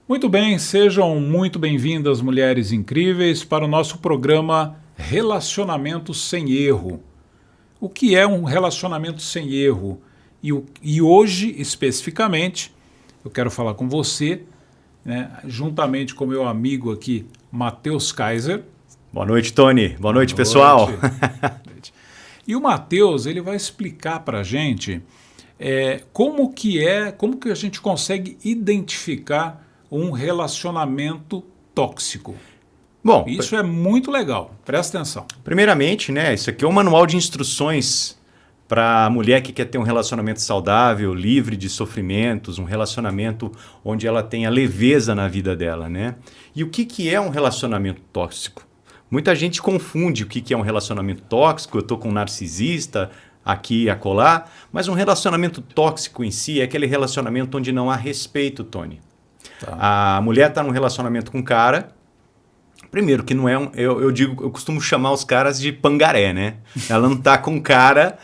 Muito bem, sejam muito bem-vindas, mulheres incríveis, para o nosso programa Relacionamento Sem Erro. O que é um relacionamento sem erro? E hoje, especificamente, eu quero falar com você, né, juntamente com meu amigo aqui, Matheus Kaiser. Boa noite, Tony. Boa noite, pessoal. E o Matheus, ele vai explicar para a gente como que a gente consegue identificar um relacionamento tóxico. Bom, Isso é muito legal, presta atenção. primeiramente, né, isso aqui é um manual de instruções para a mulher que quer ter um relacionamento saudável, livre de sofrimentos, um relacionamento onde ela tenha leveza na vida dela, né? E o que é um relacionamento tóxico? Muita gente confunde o que é um relacionamento tóxico. Eu estou com um narcisista aqui e acolá, mas um relacionamento tóxico em si é aquele relacionamento onde não há respeito, Tony. Tá. A mulher está num relacionamento com um cara, primeiro que não é eu costumo chamar os caras de pangaré, né? Ela não está com um cara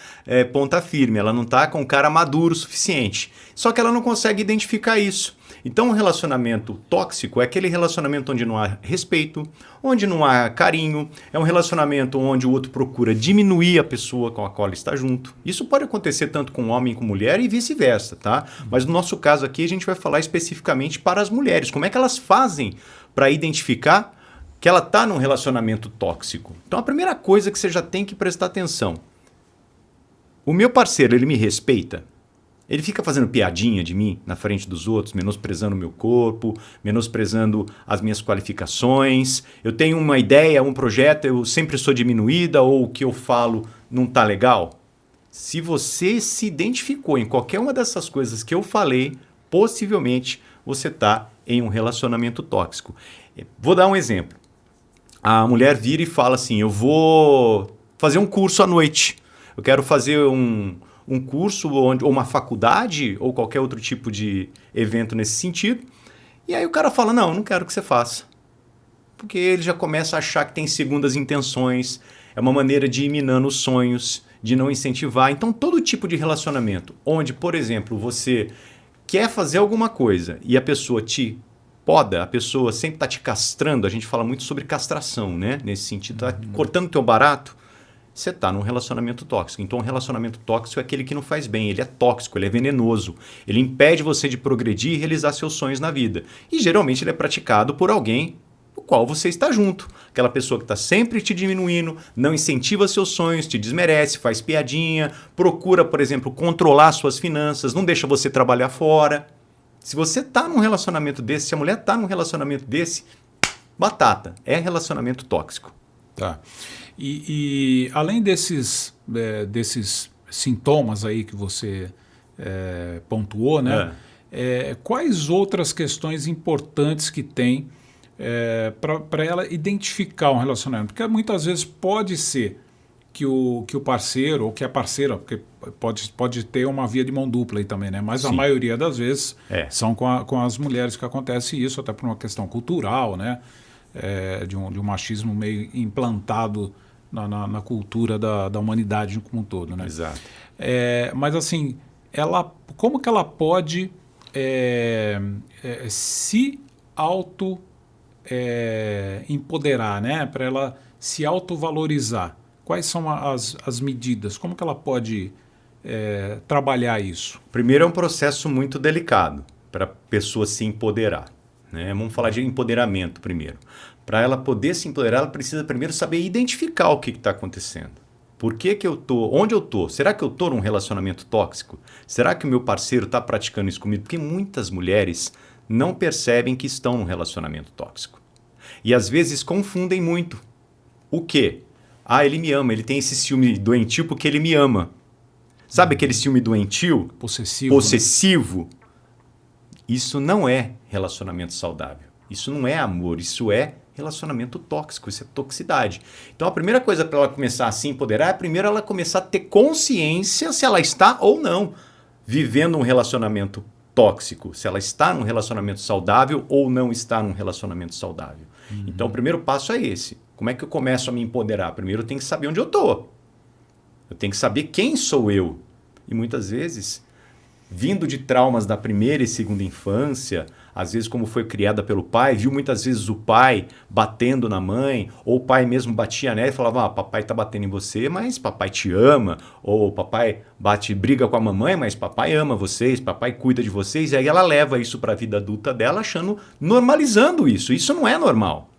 ponta firme, ela não está com um cara maduro o suficiente. Só que ela não consegue identificar isso. Então, um relacionamento tóxico é aquele relacionamento onde não há respeito, onde não há carinho, é um relacionamento onde o outro procura diminuir a pessoa com a qual ele está junto. Isso pode acontecer tanto com homem como mulher e vice-versa, tá? Mas no nosso caso aqui a gente vai falar especificamente para as mulheres. Como é que elas fazem para identificar que ela está num relacionamento tóxico? Então, a primeira coisa que você já tem que prestar atenção. O meu parceiro, ele me respeita? Ele fica fazendo piadinha de mim na frente dos outros, menosprezando o meu corpo, menosprezando as minhas qualificações. Eu tenho uma ideia, um projeto, eu sempre sou diminuída ou o que eu falo não está legal? Se você se identificou em qualquer uma dessas coisas que eu falei, possivelmente você está em um relacionamento tóxico. Vou dar um exemplo. A mulher vira e fala assim, eu vou fazer um curso à noite. Eu quero fazer um curso ou uma faculdade ou qualquer outro tipo de evento nesse sentido. E aí o cara fala, não, eu não quero que você faça. Porque ele já começa a achar que tem segundas intenções, é uma maneira de ir minando os sonhos, de não incentivar. Então todo tipo de relacionamento onde, por exemplo, você quer fazer alguma coisa e a pessoa te poda, a pessoa sempre está te castrando, a gente fala muito sobre castração, né? Nesse sentido, está cortando o teu barato, você está num relacionamento tóxico. Então, um relacionamento tóxico é aquele que não faz bem. Ele é tóxico, ele é venenoso. Ele impede você de progredir e realizar seus sonhos na vida. E, geralmente, ele é praticado por alguém com o qual você está junto. Aquela pessoa que está sempre te diminuindo, não incentiva seus sonhos, te desmerece, faz piadinha, procura, por exemplo, controlar suas finanças, não deixa você trabalhar fora. Se você está num relacionamento desse, se a mulher está num relacionamento desse, batata. É relacionamento tóxico. Tá. E além desses sintomas aí que você pontuou, né? Quais outras questões importantes que tem para ela identificar um relacionamento? Porque muitas vezes pode ser que o parceiro ou que a parceira, porque pode ter uma via de mão dupla aí também, né? Mas sim, a maioria das vezes são com as mulheres que acontece isso, até por uma questão cultural, né? De um machismo meio implantado na cultura da humanidade como um todo, né? Exato. Mas assim, como que ela pode se empoderar, né? Para ela se autovalorizar? Quais são as medidas? Como que ela pode trabalhar isso? Primeiro é um processo muito delicado para a pessoa se empoderar, né? Vamos falar de empoderamento primeiro. Para ela poder se empoderar, ela precisa primeiro saber identificar o que está acontecendo. Por que eu estou? Onde eu estou? Será que eu estou num relacionamento tóxico? Será que o meu parceiro está praticando isso comigo? Porque muitas mulheres não percebem que estão num relacionamento tóxico. E às vezes confundem muito. O quê? Ah, ele me ama, ele tem esse ciúme doentio porque ele me ama. Sabe aquele ciúme doentio? Possessivo. Né? Isso não é relacionamento saudável. Isso não é amor, isso é relacionamento tóxico, isso é toxicidade. Então a primeira coisa para ela começar a se empoderar é primeiro ela começar a ter consciência se ela está ou não vivendo um relacionamento tóxico, se ela está num relacionamento saudável ou não está num relacionamento saudável. Então o primeiro passo é esse. Como é que eu começo a me empoderar? Primeiro eu tenho que saber onde eu estou. Eu tenho que saber quem sou eu. E muitas vezes, vindo de traumas da primeira e segunda infância, às vezes como foi criada pelo pai, viu muitas vezes o pai batendo na mãe, ou o pai mesmo batia nela e falava, papai tá batendo em você, mas papai te ama, ou papai briga com a mamãe, mas papai ama vocês, papai cuida de vocês, e aí ela leva isso para a vida adulta dela normalizando isso. Isso não é normal,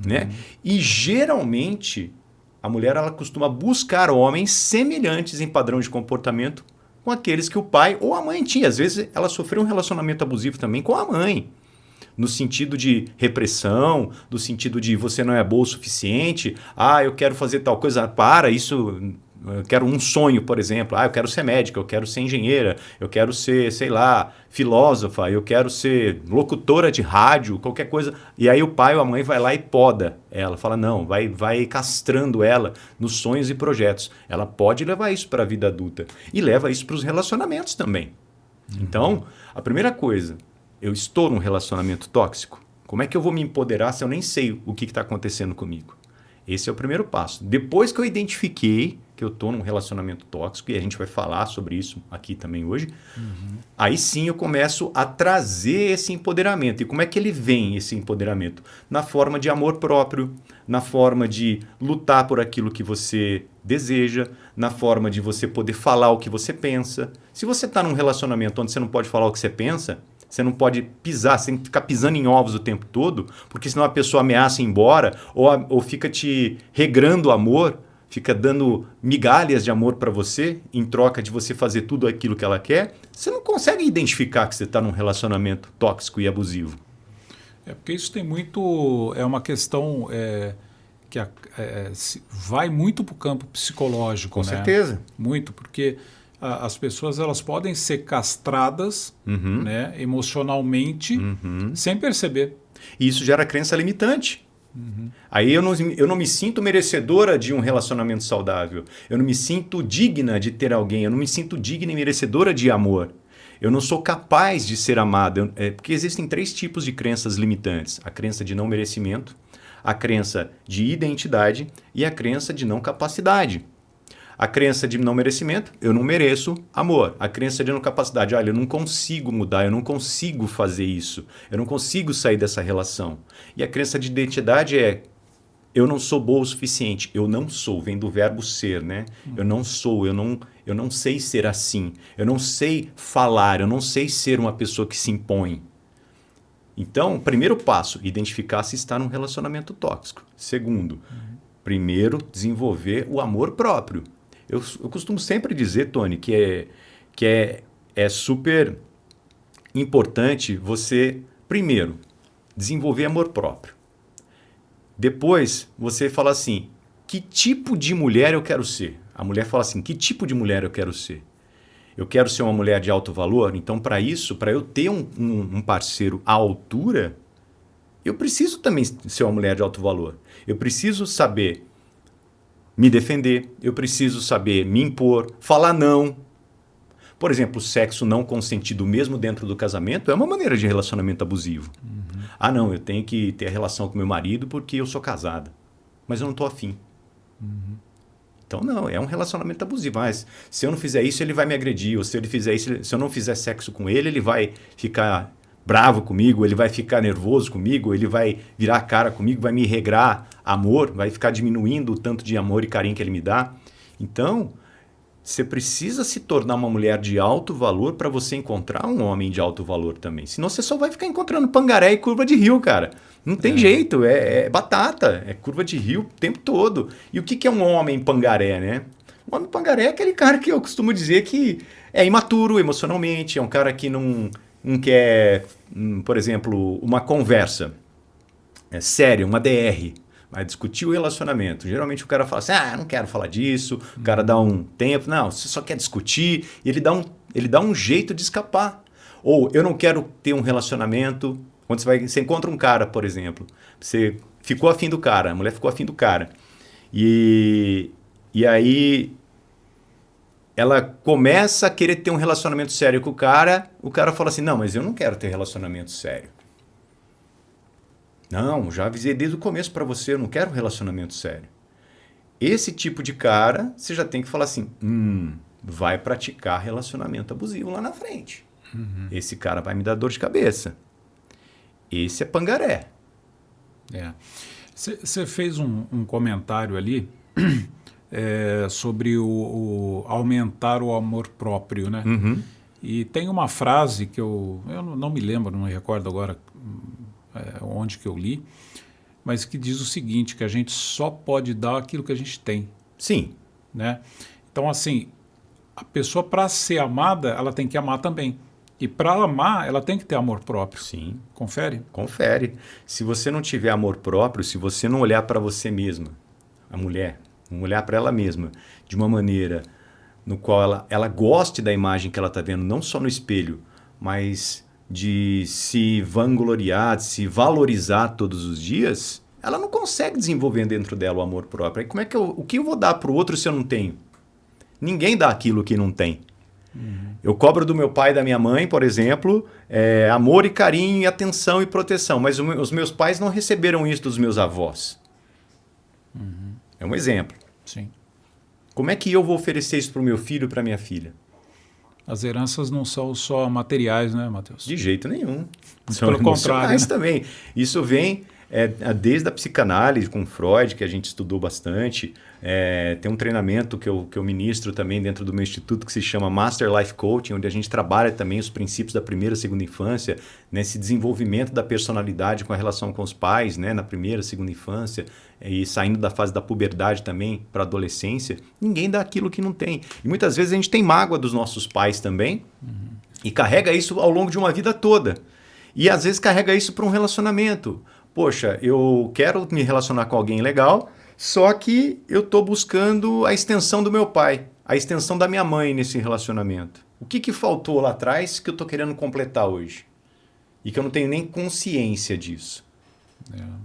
né? E geralmente a mulher ela costuma buscar homens semelhantes em padrão de comportamento com aqueles que o pai ou a mãe tinha. Às vezes ela sofreu um relacionamento abusivo também com a mãe. No sentido de repressão, no sentido de você não é boa o suficiente, eu quero fazer tal coisa, eu quero um sonho, por exemplo, eu quero ser médica, eu quero ser engenheira, eu quero ser, sei lá, filósofa, eu quero ser locutora de rádio, qualquer coisa. E aí o pai ou a mãe vai lá e poda ela, fala não, vai castrando ela nos sonhos e projetos. Ela pode levar isso para a vida adulta e leva isso para os relacionamentos também. Então, a primeira coisa, eu estou num relacionamento tóxico, como é que eu vou me empoderar se eu nem sei o que está acontecendo comigo? Esse é o primeiro passo. Depois que eu identifiquei que eu estou num relacionamento tóxico, e a gente vai falar sobre isso aqui também hoje, aí sim eu começo a trazer esse empoderamento. E como é que ele vem, esse empoderamento? Na forma de amor próprio, na forma de lutar por aquilo que você deseja, na forma de você poder falar o que você pensa. Se você está num relacionamento onde você não pode falar o que você pensa, você não pode pisar, você tem que ficar pisando em ovos o tempo todo, porque senão a pessoa ameaça ir embora ou fica te regrando amor, fica dando migalhas de amor para você em troca de você fazer tudo aquilo que ela quer. Você não consegue identificar que você está num relacionamento tóxico e abusivo. Porque isso tem muito... É uma questão que vai muito para o campo psicológico. Com certeza. Muito, porque... As pessoas elas podem ser castradas né, emocionalmente sem perceber. E isso gera crença limitante. Aí eu não me sinto merecedora de um relacionamento saudável. Eu não me sinto digna de ter alguém. Eu não me sinto digna e merecedora de amor. Eu não sou capaz de ser amada. Porque existem 3 tipos de crenças limitantes. A crença de não merecimento, a crença de identidade e a crença de não capacidade. A crença de não merecimento, eu não mereço amor. A crença de não capacidade, olha, eu não consigo mudar, eu não consigo fazer isso, eu não consigo sair dessa relação. E a crença de identidade eu não sou boa o suficiente. Eu não sou, vem do verbo ser, né? Eu não sou, eu não sei ser assim. Eu não sei falar, eu não sei ser uma pessoa que se impõe. Então, primeiro passo, identificar se está num relacionamento tóxico. Segundo, primeiro, desenvolver o amor próprio. Eu costumo sempre dizer, Tony, que é super importante você, primeiro, desenvolver amor próprio. Depois, você fala assim, que tipo de mulher eu quero ser? A mulher fala assim, que tipo de mulher eu quero ser? Eu quero ser uma mulher de alto valor? Então, para isso, para eu ter um parceiro à altura, eu preciso também ser uma mulher de alto valor. Eu preciso saber me defender, eu preciso saber me impor, falar não. Por exemplo, sexo não consentido mesmo dentro do casamento é uma maneira de relacionamento abusivo. Não, eu tenho que ter a relação com meu marido porque eu sou casada, mas eu não estou afim. Então não, é um relacionamento abusivo. Mas se eu não fizer isso, ele vai me agredir. Ou se ele fizer isso, se eu não fizer sexo com ele, ele vai ficar bravo comigo, ele vai ficar nervoso comigo, ele vai virar a cara comigo, vai me regrar amor, vai ficar diminuindo o tanto de amor e carinho que ele me dá. Então, você precisa se tornar uma mulher de alto valor para você encontrar um homem de alto valor também. Senão você só vai ficar encontrando pangaré e curva de rio, cara. Não tem jeito, é batata, é curva de rio o tempo todo. E o que é um homem pangaré, né? Um homem pangaré é aquele cara que eu costumo dizer que é imaturo emocionalmente, é um cara que não quer, por exemplo, uma conversa séria, uma DR. Vai discutir o relacionamento. Geralmente o cara fala assim, não quero falar disso. O cara dá um tempo. Não, você só quer discutir. E ele dá um jeito de escapar. Ou eu não quero ter um relacionamento. Quando você encontra um cara, por exemplo. Você ficou afim do cara. A mulher ficou afim do cara. E aí ela começa a querer ter um relacionamento sério com o cara. O cara fala assim, não, mas eu não quero ter relacionamento sério. Não, já avisei desde o começo para você, eu não quero um relacionamento sério. Esse tipo de cara, você já tem que falar assim, vai praticar relacionamento abusivo lá na frente. Esse cara vai me dar dor de cabeça. esse é pangaré. Você fez um comentário ali sobre o aumentar o amor próprio, né? Uhum. E tem uma frase que eu não me lembro, não me recordo agora onde que eu li, mas que diz o seguinte, que a gente só pode dar aquilo que a gente tem. Sim. Né? Então, assim, a pessoa, para ser amada, ela tem que amar também. E para amar, ela tem que ter amor próprio. Sim. Confere? Confere. Se você não tiver amor próprio, se você não olhar para você mesma, a mulher, não olhar para ela mesma de uma maneira no qual ela goste da imagem que ela está vendo, não só no espelho, mas de se vangloriar, de se valorizar todos os dias, ela não consegue desenvolver dentro dela o amor próprio. Aí como é que o que eu vou dar para o outro se eu não tenho? Ninguém dá aquilo que não tem. Eu cobro do meu pai e da minha mãe, por exemplo, amor e carinho e atenção e proteção, mas os meus pais não receberam isso dos meus avós. É um exemplo. Sim. Como é que eu vou oferecer isso para o meu filho e para minha filha? As heranças não são só materiais, né, Matheus? De jeito nenhum. São emocionais, né? Também. Isso vem desde a psicanálise com Freud, que a gente estudou bastante. Tem um treinamento que eu ministro também dentro do meu instituto que se chama Master Life Coaching, onde a gente trabalha também os princípios da primeira e segunda infância, nesse desenvolvimento da personalidade com a relação com os pais, né, na primeira e segunda infância, e saindo da fase da puberdade também para a adolescência. Ninguém dá aquilo que não tem. E muitas vezes a gente tem mágoa dos nossos pais também e carrega isso ao longo de uma vida toda. E às vezes carrega isso para um relacionamento. Poxa, eu quero me relacionar com alguém legal, só que eu estou buscando a extensão do meu pai, a extensão da minha mãe nesse relacionamento. O que faltou lá atrás que eu estou querendo completar hoje? E que eu não tenho nem consciência disso.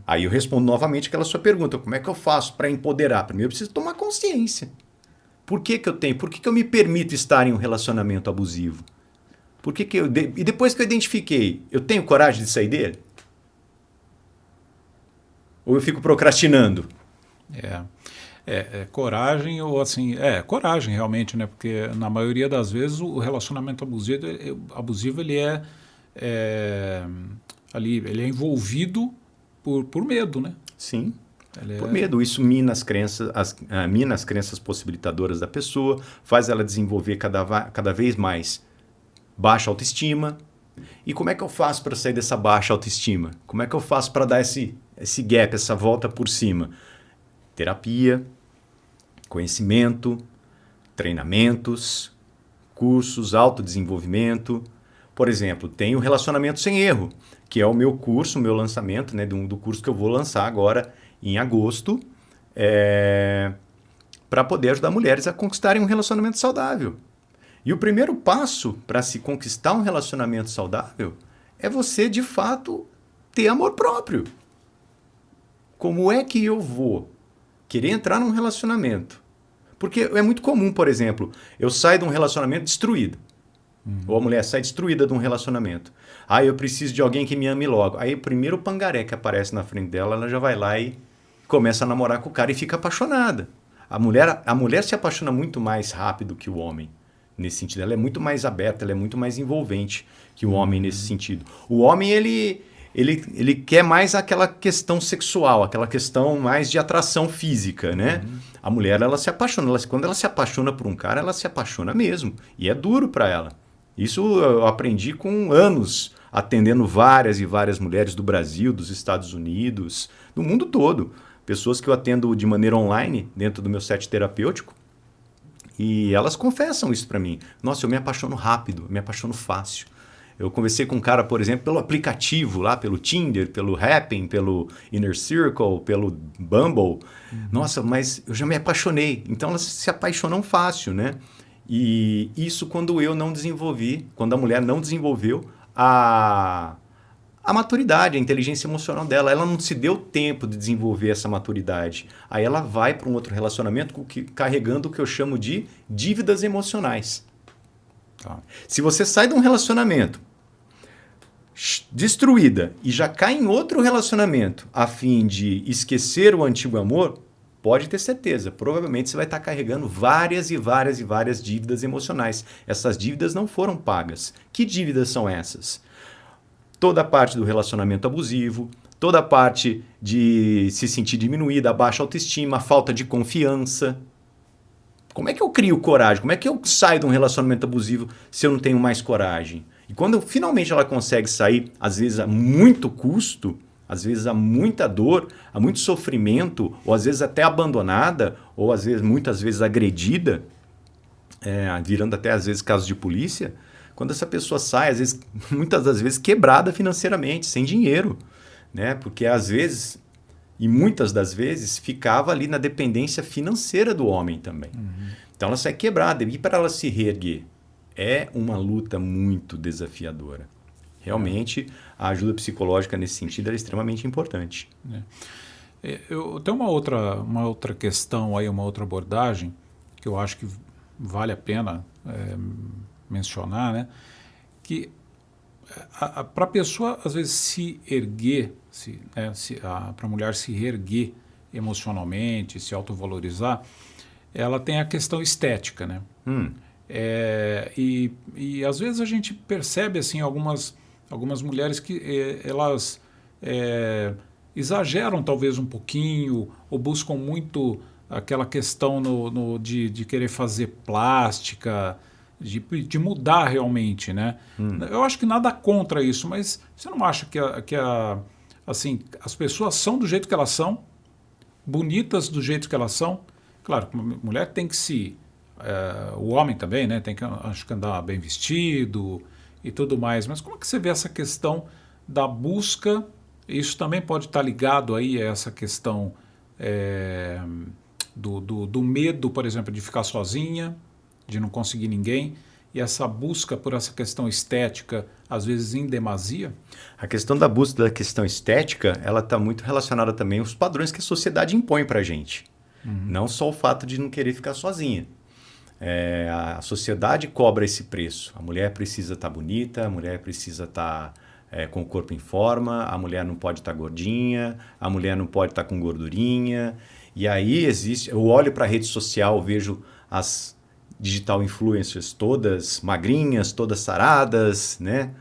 Aí eu respondo novamente aquela sua pergunta, como é que eu faço para empoderar? Primeiro eu preciso tomar consciência. Por que eu tenho? Por que eu me permito estar em um relacionamento abusivo? E depois que eu identifiquei, eu tenho coragem de sair dele? Ou eu fico procrastinando? Coragem ou assim... coragem realmente, né? Porque na maioria das vezes o relacionamento abusivo ele ele é envolvido por medo, né? Sim, por medo. Isso mina as crenças possibilitadoras da pessoa, faz ela desenvolver cada vez mais baixa autoestima. E como é que eu faço para sair dessa baixa autoestima? Como é que eu faço para dar esse gap, essa volta por cima? Terapia, conhecimento, treinamentos, cursos, autodesenvolvimento. Por exemplo, tem o Relacionamento Sem Erro, que é o meu curso, o meu lançamento, né, do curso que eu vou lançar agora em agosto, para poder ajudar mulheres a conquistarem um relacionamento saudável. E o primeiro passo para se conquistar um relacionamento saudável é você, de fato, ter amor próprio. Como é que eu vou querer entrar num relacionamento? Porque é muito comum, por exemplo, eu saio de um relacionamento destruído. Ou a mulher sai destruída de um relacionamento. Eu preciso de alguém que me ame logo. Aí o primeiro pangaré que aparece na frente dela, ela já vai lá e começa a namorar com o cara e fica apaixonada. A mulher se apaixona muito mais rápido que o homem. Nesse sentido, ela é muito mais aberta, ela é muito mais envolvente que o homem nesse sentido. O homem, ele quer mais aquela questão sexual, aquela questão mais de atração física, né? A mulher, ela se apaixona. Quando ela se apaixona por um cara, ela se apaixona mesmo. E é duro para ela. Isso eu aprendi com anos, atendendo várias e várias mulheres do Brasil, dos Estados Unidos, do mundo todo. Pessoas que eu atendo de maneira online, dentro do meu set terapêutico. E elas confessam isso para mim. Nossa, eu me apaixono rápido, eu me apaixono fácil. Eu conversei com um cara, por exemplo, pelo aplicativo lá, pelo Tinder, pelo Happn, pelo Inner Circle, pelo Bumble. Nossa, mas eu já me apaixonei. Então elas se apaixonam fácil, né? E isso quando eu não desenvolvi, quando a mulher não desenvolveu a maturidade, a inteligência emocional dela. Ela não se deu tempo de desenvolver essa maturidade. Aí ela vai para um outro relacionamento carregando o que eu chamo de dívidas emocionais. Se você sai de um relacionamento destruída e já cai em outro relacionamento a fim de esquecer o antigo amor, pode ter certeza, provavelmente você vai estar carregando várias e várias e várias dívidas emocionais. Essas dívidas não foram pagas. Que dívidas são essas? toda a parte do relacionamento abusivo, toda a parte de se sentir diminuída, baixa autoestima, falta de confiança. Como é que eu crio coragem? Como é que eu saio de um relacionamento abusivo se eu não tenho mais coragem? E quando finalmente ela consegue sair, às vezes a muito custo, às vezes há muita dor, há muito sofrimento, ou às vezes até abandonada, ou às vezes, muitas vezes agredida, virando até às vezes casos de polícia, quando essa pessoa sai, às vezes, muitas das vezes quebrada financeiramente, sem dinheiro, né? Porque às vezes, e muitas das vezes, ficava ali na dependência financeira do homem também. Então ela sai quebrada, e para ela se reerguer, é uma luta muito desafiadora. Realmente, a ajuda psicológica nesse sentido é extremamente importante. Eu tenho uma outra questão aí, uma outra abordagem que eu acho que vale a pena mencionar, né? Que para a pessoa, às vezes, se erguer, para a mulher se reerguer emocionalmente, se autovalorizar, ela tem a questão estética, né? E às vezes a gente percebe assim algumas mulheres que elas exageram talvez um pouquinho ou buscam muito aquela questão de querer fazer plástica, de mudar realmente, né? Eu acho que nada contra isso, mas você não acha que assim, as pessoas são do jeito que elas são, bonitas do jeito que elas são? Claro, a mulher tem que o homem também, né? Tem que, acho que andar bem vestido e tudo mais. Mas como é que você vê essa questão da busca? Isso também pode estar ligado aí a essa questão do medo, por exemplo, de ficar sozinha, de não conseguir ninguém, e essa busca por essa questão estética, às vezes em demasia? A questão da busca da questão estética, ela está muito relacionada também aos padrões que a sociedade impõe para a gente. Não só o fato de não querer ficar sozinha. A sociedade cobra esse preço. A mulher precisa estar bonita, a mulher precisa estar com o corpo em forma, a mulher não pode estar gordinha, a mulher não pode estar com gordurinha. E aí eu olho para a rede social, vejo as digital influencers todas magrinhas, todas saradas, né?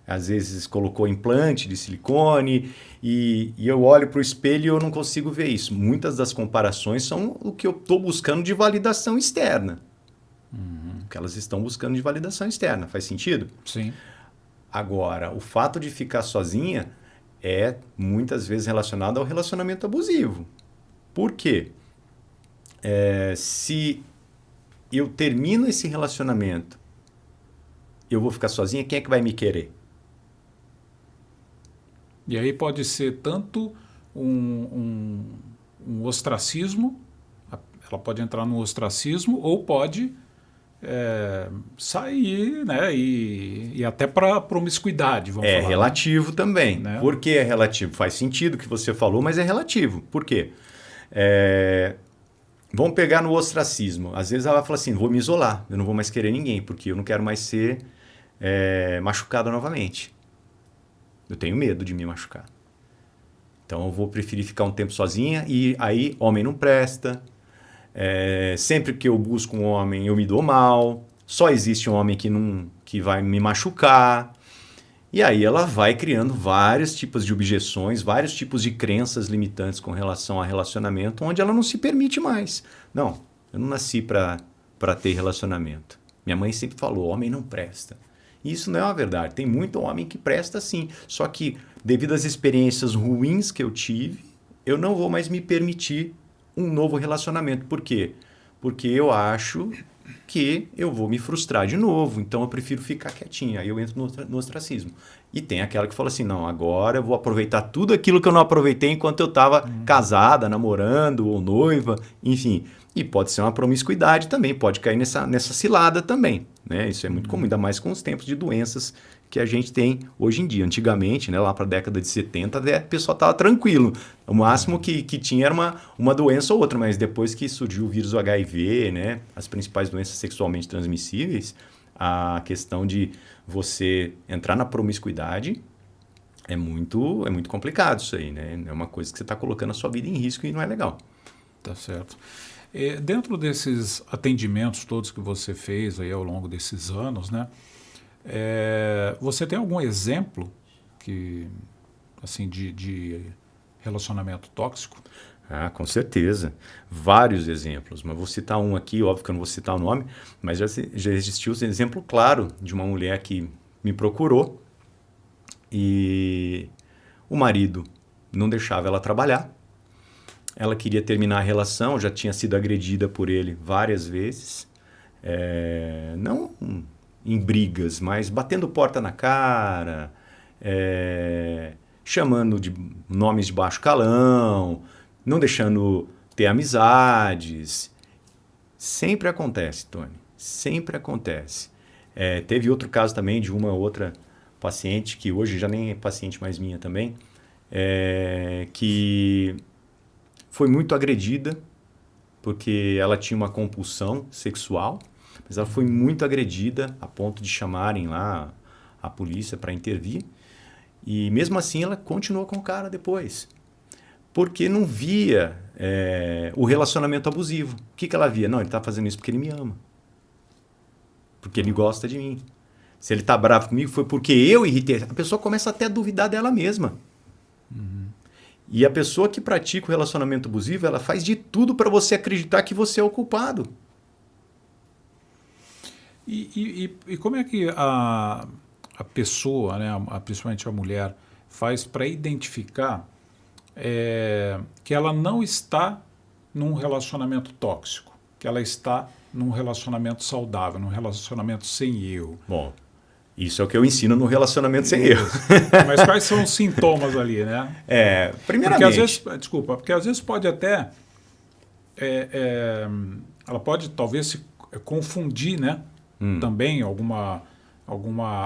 Às vezes colocou implante de silicone e eu olho para o espelho e eu não consigo ver isso. Muitas das comparações são o que eu estou buscando de validação externa. O que elas estão buscando de validação externa. Faz sentido? Sim. Agora, o fato de ficar sozinha é muitas vezes relacionado ao relacionamento abusivo. Por quê? Se eu termino esse relacionamento, eu vou ficar sozinha, quem é que vai me querer? E aí pode ser tanto um ostracismo, ela pode entrar no ostracismo, ou pode sair, né, e até para promiscuidade, vamos falar. É relativo também. Né? Por que é relativo? Faz sentido o que você falou, mas é relativo. Por quê? Vamos pegar no ostracismo. Às vezes ela fala assim, vou me isolar, eu não vou mais querer ninguém, porque eu não quero mais ser machucada novamente. Eu tenho medo de me machucar. Então eu vou preferir ficar um tempo sozinha e aí homem não presta. Sempre que eu busco um homem eu me dou mal. Só existe um homem que vai me machucar. E aí ela vai criando vários tipos de objeções, vários tipos de crenças limitantes com relação a relacionamento, onde ela não se permite mais. Não, eu não nasci para ter relacionamento. Minha mãe sempre falou, homem não presta. E isso não é uma verdade. Tem muito homem que presta sim. Só que, devido às experiências ruins que eu tive, eu não vou mais me permitir um novo relacionamento. Por quê? Porque eu acho que eu vou me frustrar de novo. Então, eu prefiro ficar quietinho. Aí eu entro no ostracismo. E tem aquela que fala assim, não, agora eu vou aproveitar tudo aquilo que eu não aproveitei enquanto eu estava casada, namorando ou noiva, enfim. E pode ser uma promiscuidade também, pode cair nessa cilada também. Né? Isso é muito comum, ainda mais com os tempos de doenças que a gente tem hoje em dia. Antigamente, né, lá para a década de 70, o pessoal estava tranquilo. O máximo que tinha era uma doença ou outra, mas depois que surgiu o vírus do HIV, né, as principais doenças sexualmente transmissíveis, a questão de você entrar na promiscuidade é muito complicado isso aí. Né? É uma coisa que você está colocando a sua vida em risco e não é legal. Tá certo. Dentro desses atendimentos todos que você fez aí ao longo desses anos, né? Você tem algum exemplo assim, de relacionamento tóxico? Ah, com certeza. Vários exemplos. Mas vou citar um aqui, óbvio que eu não vou citar o nome, mas já existiu um exemplo claro de uma mulher que me procurou e o marido não deixava ela trabalhar. Ela queria terminar a relação, já tinha sido agredida por ele várias vezes. Não em brigas, mas batendo porta na cara, chamando de nomes de baixo calão, não deixando ter amizades. Sempre acontece, Tony. Sempre acontece. Teve outro caso também de uma outra paciente, que hoje já nem é paciente mais minha também, que foi muito agredida porque ela tinha uma compulsão sexual, mas ela foi muito agredida a ponto de chamarem lá a polícia para intervir. E mesmo assim ela continuou com o cara depois. Porque não via o relacionamento abusivo. O que ela via? Não, ele está fazendo isso porque ele me ama. Porque ele gosta de mim. Se ele está bravo comigo foi porque eu irritei. A pessoa começa até a duvidar dela mesma. Uhum. E a pessoa que pratica o relacionamento abusivo, ela faz de tudo para você acreditar que você é o culpado. E como é que a pessoa, né, principalmente a mulher, faz para identificar que ela não está num relacionamento tóxico, que ela está num relacionamento saudável, num relacionamento sem erro? Bom, isso é o que eu ensino no relacionamento sem erro. Mas quais são os sintomas ali, né? Primeiramente... Porque às vezes, desculpa, porque às vezes pode até... ela pode talvez se confundir, né? Também alguma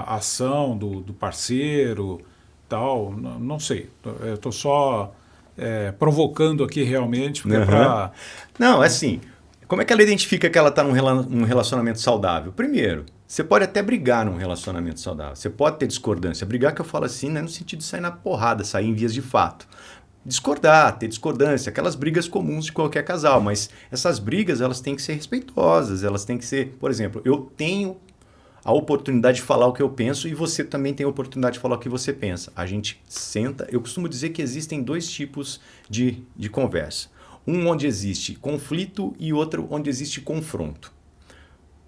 ação do parceiro, tal, não sei. Eu estou só provocando aqui realmente, porque Não, assim, como é que ela identifica que ela está num relacionamento saudável? Primeiro, você pode até brigar num relacionamento saudável, você pode ter discordância. Brigar, que eu falo assim, não é no sentido de sair na porrada, sair em vias de fato. Discordar, ter discordância, aquelas brigas comuns de qualquer casal, mas essas brigas elas têm que ser respeitosas, elas têm que ser, por exemplo, eu tenho a oportunidade de falar o que eu penso e você também tem a oportunidade de falar o que você pensa. A gente senta, eu costumo dizer que existem dois tipos de conversa. Um onde existe conflito e outro onde existe confronto.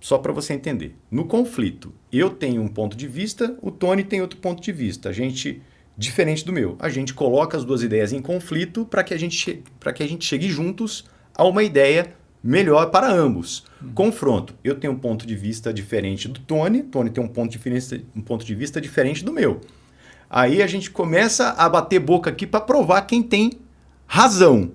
Só para você entender. No conflito, eu tenho um ponto de vista, o Tony tem outro ponto de vista. A gente... diferente do meu. A gente coloca as duas ideias em conflito para que a gente chegue juntos a uma ideia melhor para ambos. Confronto. Eu tenho um ponto de vista diferente do Tony tem um ponto de vista diferente do meu. Aí a gente começa a bater boca aqui para provar quem tem razão.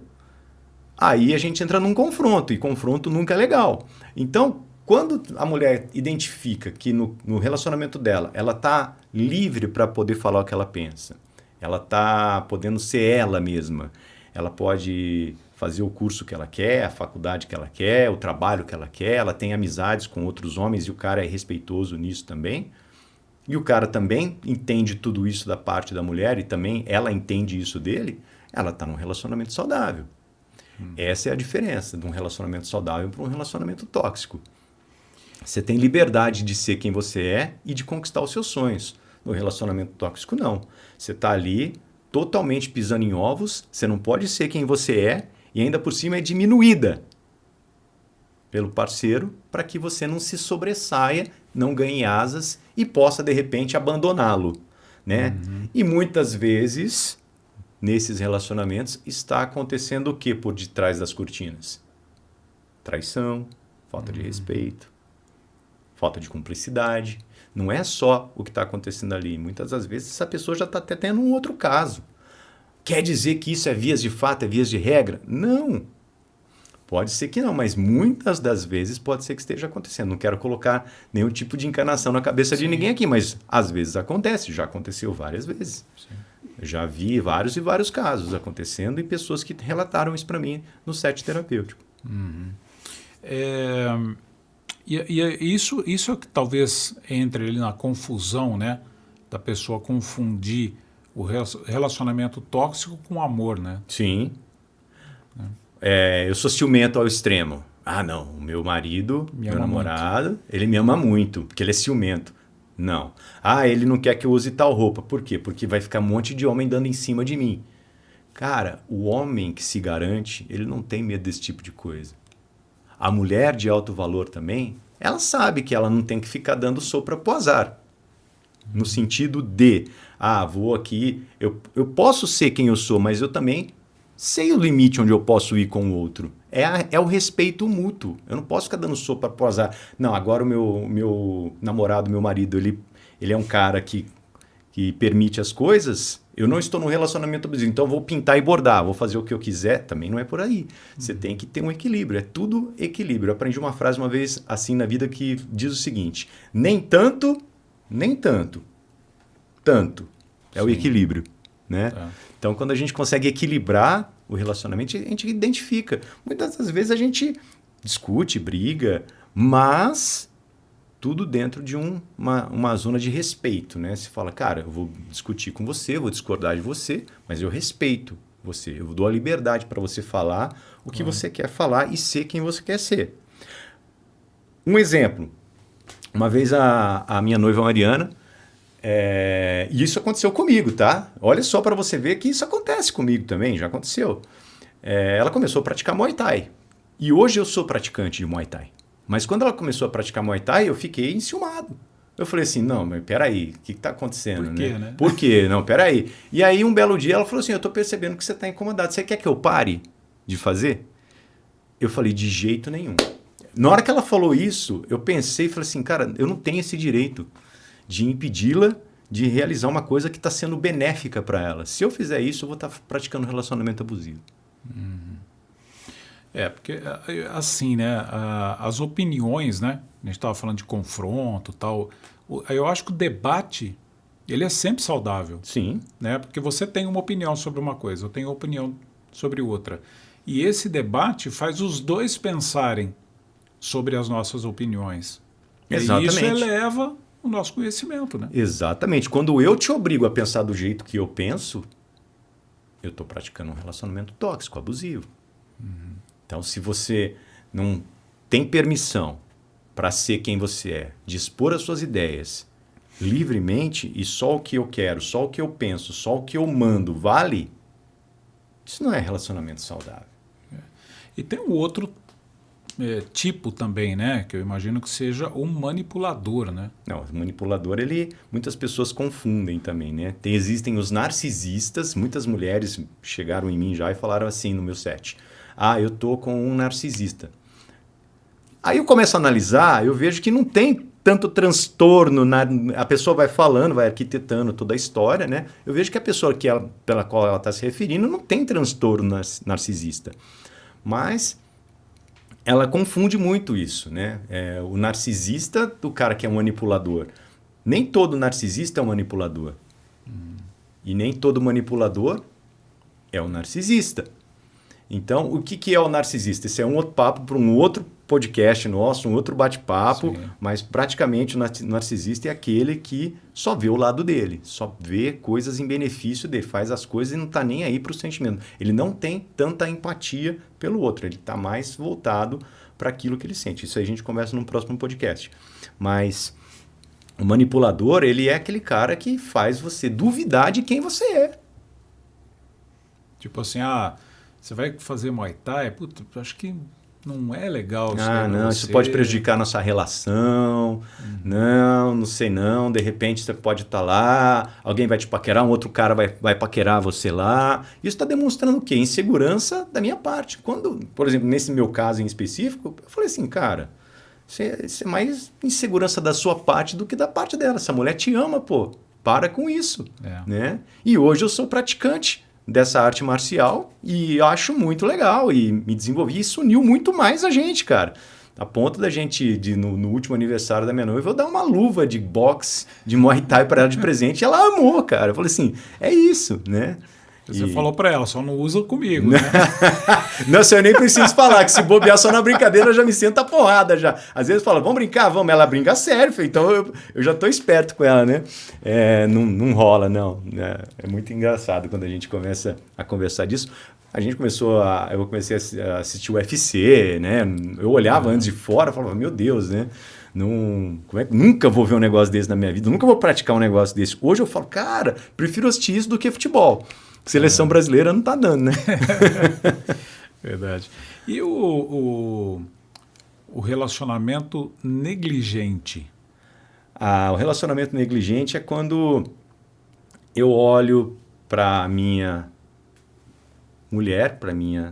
Aí a gente entra num confronto, e confronto nunca é legal. Então, quando a mulher identifica que no relacionamento dela, ela está livre para poder falar o que ela pensa, ela está podendo ser ela mesma, ela pode fazer o curso que ela quer, a faculdade que ela quer, o trabalho que ela quer, ela tem amizades com outros homens e o cara é respeitoso nisso também. E o cara também entende tudo isso da parte da mulher e também ela entende isso dele, ela está num relacionamento saudável. Essa é a diferença de um relacionamento saudável para um relacionamento tóxico. Você tem liberdade de ser quem você é e de conquistar os seus sonhos. No relacionamento tóxico, não. Você está ali totalmente pisando em ovos, você não pode ser quem você é e ainda por cima é diminuída pelo parceiro para que você não se sobressaia, não ganhe asas e possa, de repente, abandoná-lo, né? E muitas vezes, nesses relacionamentos, está acontecendo o que por detrás das cortinas? Traição, falta de respeito, falta de cumplicidade. Não é só o que está acontecendo ali. Muitas das vezes essa pessoa já está até tendo um outro caso. Quer dizer que isso é vias de fato, é vias de regra? Não. Pode ser que não, mas muitas das vezes pode ser que esteja acontecendo. Não quero colocar nenhum tipo de encanação na cabeça de ninguém aqui, mas às vezes acontece, já aconteceu várias vezes. Sim. Eu já vi vários e vários casos acontecendo e pessoas que relataram isso para mim no set terapêutico. Isso é que talvez entre ali na confusão, né? Da pessoa confundir o relacionamento tóxico com amor, né? Sim. Eu sou ciumento ao extremo. Ah, não, o meu marido, meu namorado, ele me ama muito, porque ele é ciumento. Não. Ah, ele não quer que eu use tal roupa. Por quê? Porque vai ficar um monte de homem dando em cima de mim. Cara, o homem que se garante, ele não tem medo desse tipo de coisa. A mulher de alto valor também, ela sabe que ela não tem que ficar dando sopa pro azar. No sentido de, vou aqui, eu posso ser quem eu sou, mas eu também sei o limite onde eu posso ir com o outro. É o respeito mútuo. Eu não posso ficar dando sopa pro azar. Não, agora o meu namorado, meu marido, ele é um cara que permite as coisas. Eu não estou num relacionamento abusivo, então eu vou pintar e bordar, vou fazer o que eu quiser. Também não é por aí. Você tem que ter um equilíbrio. É tudo equilíbrio. Eu aprendi uma frase uma vez assim na vida que diz o seguinte: nem tanto, nem tanto. Tanto. É o equilíbrio, né? Então, quando a gente consegue equilibrar o relacionamento, a gente identifica. Muitas das vezes a gente discute, briga, mas tudo dentro de uma zona de respeito, né? Você fala, cara, eu vou discutir com você, vou discordar de você, mas eu respeito você. Eu dou a liberdade para você falar o que você quer falar e ser quem você quer ser. Um exemplo. Uma vez a minha noiva Mariana, e isso aconteceu comigo, tá? Olha só para você ver que isso acontece comigo também, já aconteceu. Ela começou a praticar Muay Thai. E hoje eu sou praticante de Muay Thai. Mas quando ela começou a praticar Muay Thai, eu fiquei enciumado. Eu falei assim, não, mas peraí, o que está acontecendo? Por quê, né? Por quê? Não, peraí. E aí um belo dia ela falou assim, eu estou percebendo que você está incomodado. Você quer que eu pare de fazer? Eu falei, de jeito nenhum. Na hora que ela falou isso, eu pensei e falei assim, cara, eu não tenho esse direito de impedi-la de realizar uma coisa que está sendo benéfica para ela. Se eu fizer isso, eu vou estar praticando um relacionamento abusivo. Porque assim, né, as opiniões, né, a gente estava falando de confronto e tal, eu acho que o debate, ele é sempre saudável. Sim. Né, porque você tem uma opinião sobre uma coisa, eu tenho opinião sobre outra. E esse debate faz os dois pensarem sobre as nossas opiniões. Exatamente. E isso eleva o nosso conhecimento, né? Exatamente. Quando eu te obrigo a pensar do jeito que eu penso, eu estou praticando um relacionamento tóxico, abusivo. Então, se você não tem permissão para ser quem você é, de expor as suas ideias livremente e só o que eu quero, só o que eu penso, só o que eu mando vale, isso não é relacionamento saudável. E tem um outro tipo também, né? Que eu imagino que seja o manipulador, né? Não, o manipulador, muitas pessoas confundem também, né? Existem os narcisistas, muitas mulheres chegaram em mim já e falaram assim no meu set. Eu tô com um narcisista. Aí eu começo a analisar, eu vejo que não tem tanto transtorno, a pessoa vai falando, vai arquitetando toda a história, né? Eu vejo que a pessoa pela qual ela está se referindo não tem transtorno narcisista. Mas ela confunde muito isso, né? O narcisista do cara que é um manipulador. Nem todo narcisista é um manipulador. E nem todo manipulador é um narcisista. Então, o que é o narcisista? Esse é um outro papo para um outro podcast nosso, um outro bate-papo, mas praticamente o narcisista é aquele que só vê o lado dele, só vê coisas em benefício dele, faz as coisas e não está nem aí para o sentimento. Ele não tem tanta empatia pelo outro, ele está mais voltado para aquilo que ele sente. Isso aí a gente conversa no próximo podcast. Mas o manipulador, ele é aquele cara que faz você duvidar de quem você é. Tipo assim, você vai fazer Muay Thai? Puta, acho que não é legal. Isso pode prejudicar a nossa relação. Não sei não. De repente você pode estar lá, alguém vai te paquerar, um outro cara vai paquerar você lá. Isso está demonstrando o quê? Insegurança da minha parte. Quando, por exemplo, nesse meu caso em específico, eu falei assim, cara, isso é mais insegurança da sua parte do que da parte dela. Essa mulher te ama, pô. Para com isso. Né? E hoje eu sou praticante dessa arte marcial e acho muito legal e me desenvolvi. Isso uniu muito mais a gente, cara. A ponto da gente, no último aniversário da minha noiva, eu dar uma luva de boxe, de Muay Thai para ela de presente e ela amou, cara. Eu falei assim, é isso, né? Você falou para ela, só não usa comigo, né? Não, eu nem preciso falar, que se bobear só na brincadeira eu já me sinto a porrada já. Às vezes fala, vamos brincar? Vamos. Ela brinca sério, então eu já tô esperto com ela, né? Não rola, não. É muito engraçado quando a gente começa a conversar disso. eu comecei a assistir o UFC, né? Eu olhava antes de fora e falava, meu Deus, né? Nunca vou ver um negócio desse na minha vida, nunca vou praticar um negócio desse. Hoje eu falo, cara, prefiro assistir isso do que futebol. Seleção brasileira não tá dando, né? Verdade. E o relacionamento negligente? O relacionamento negligente é quando eu olho para minha mulher, para minha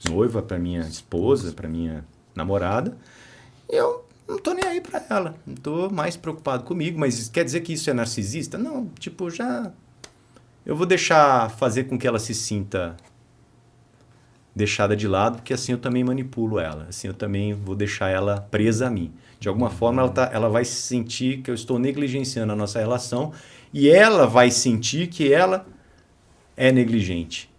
noiva, para minha esposa, para minha namorada, e eu não tô nem aí para ela. Não tô mais preocupado comigo, mas quer dizer que isso é narcisista? Não, tipo, eu vou deixar fazer com que ela se sinta deixada de lado, porque assim eu também manipulo ela, assim eu também vou deixar ela presa a mim. De alguma forma ela vai sentir que eu estou negligenciando a nossa relação e ela vai sentir que ela é negligente.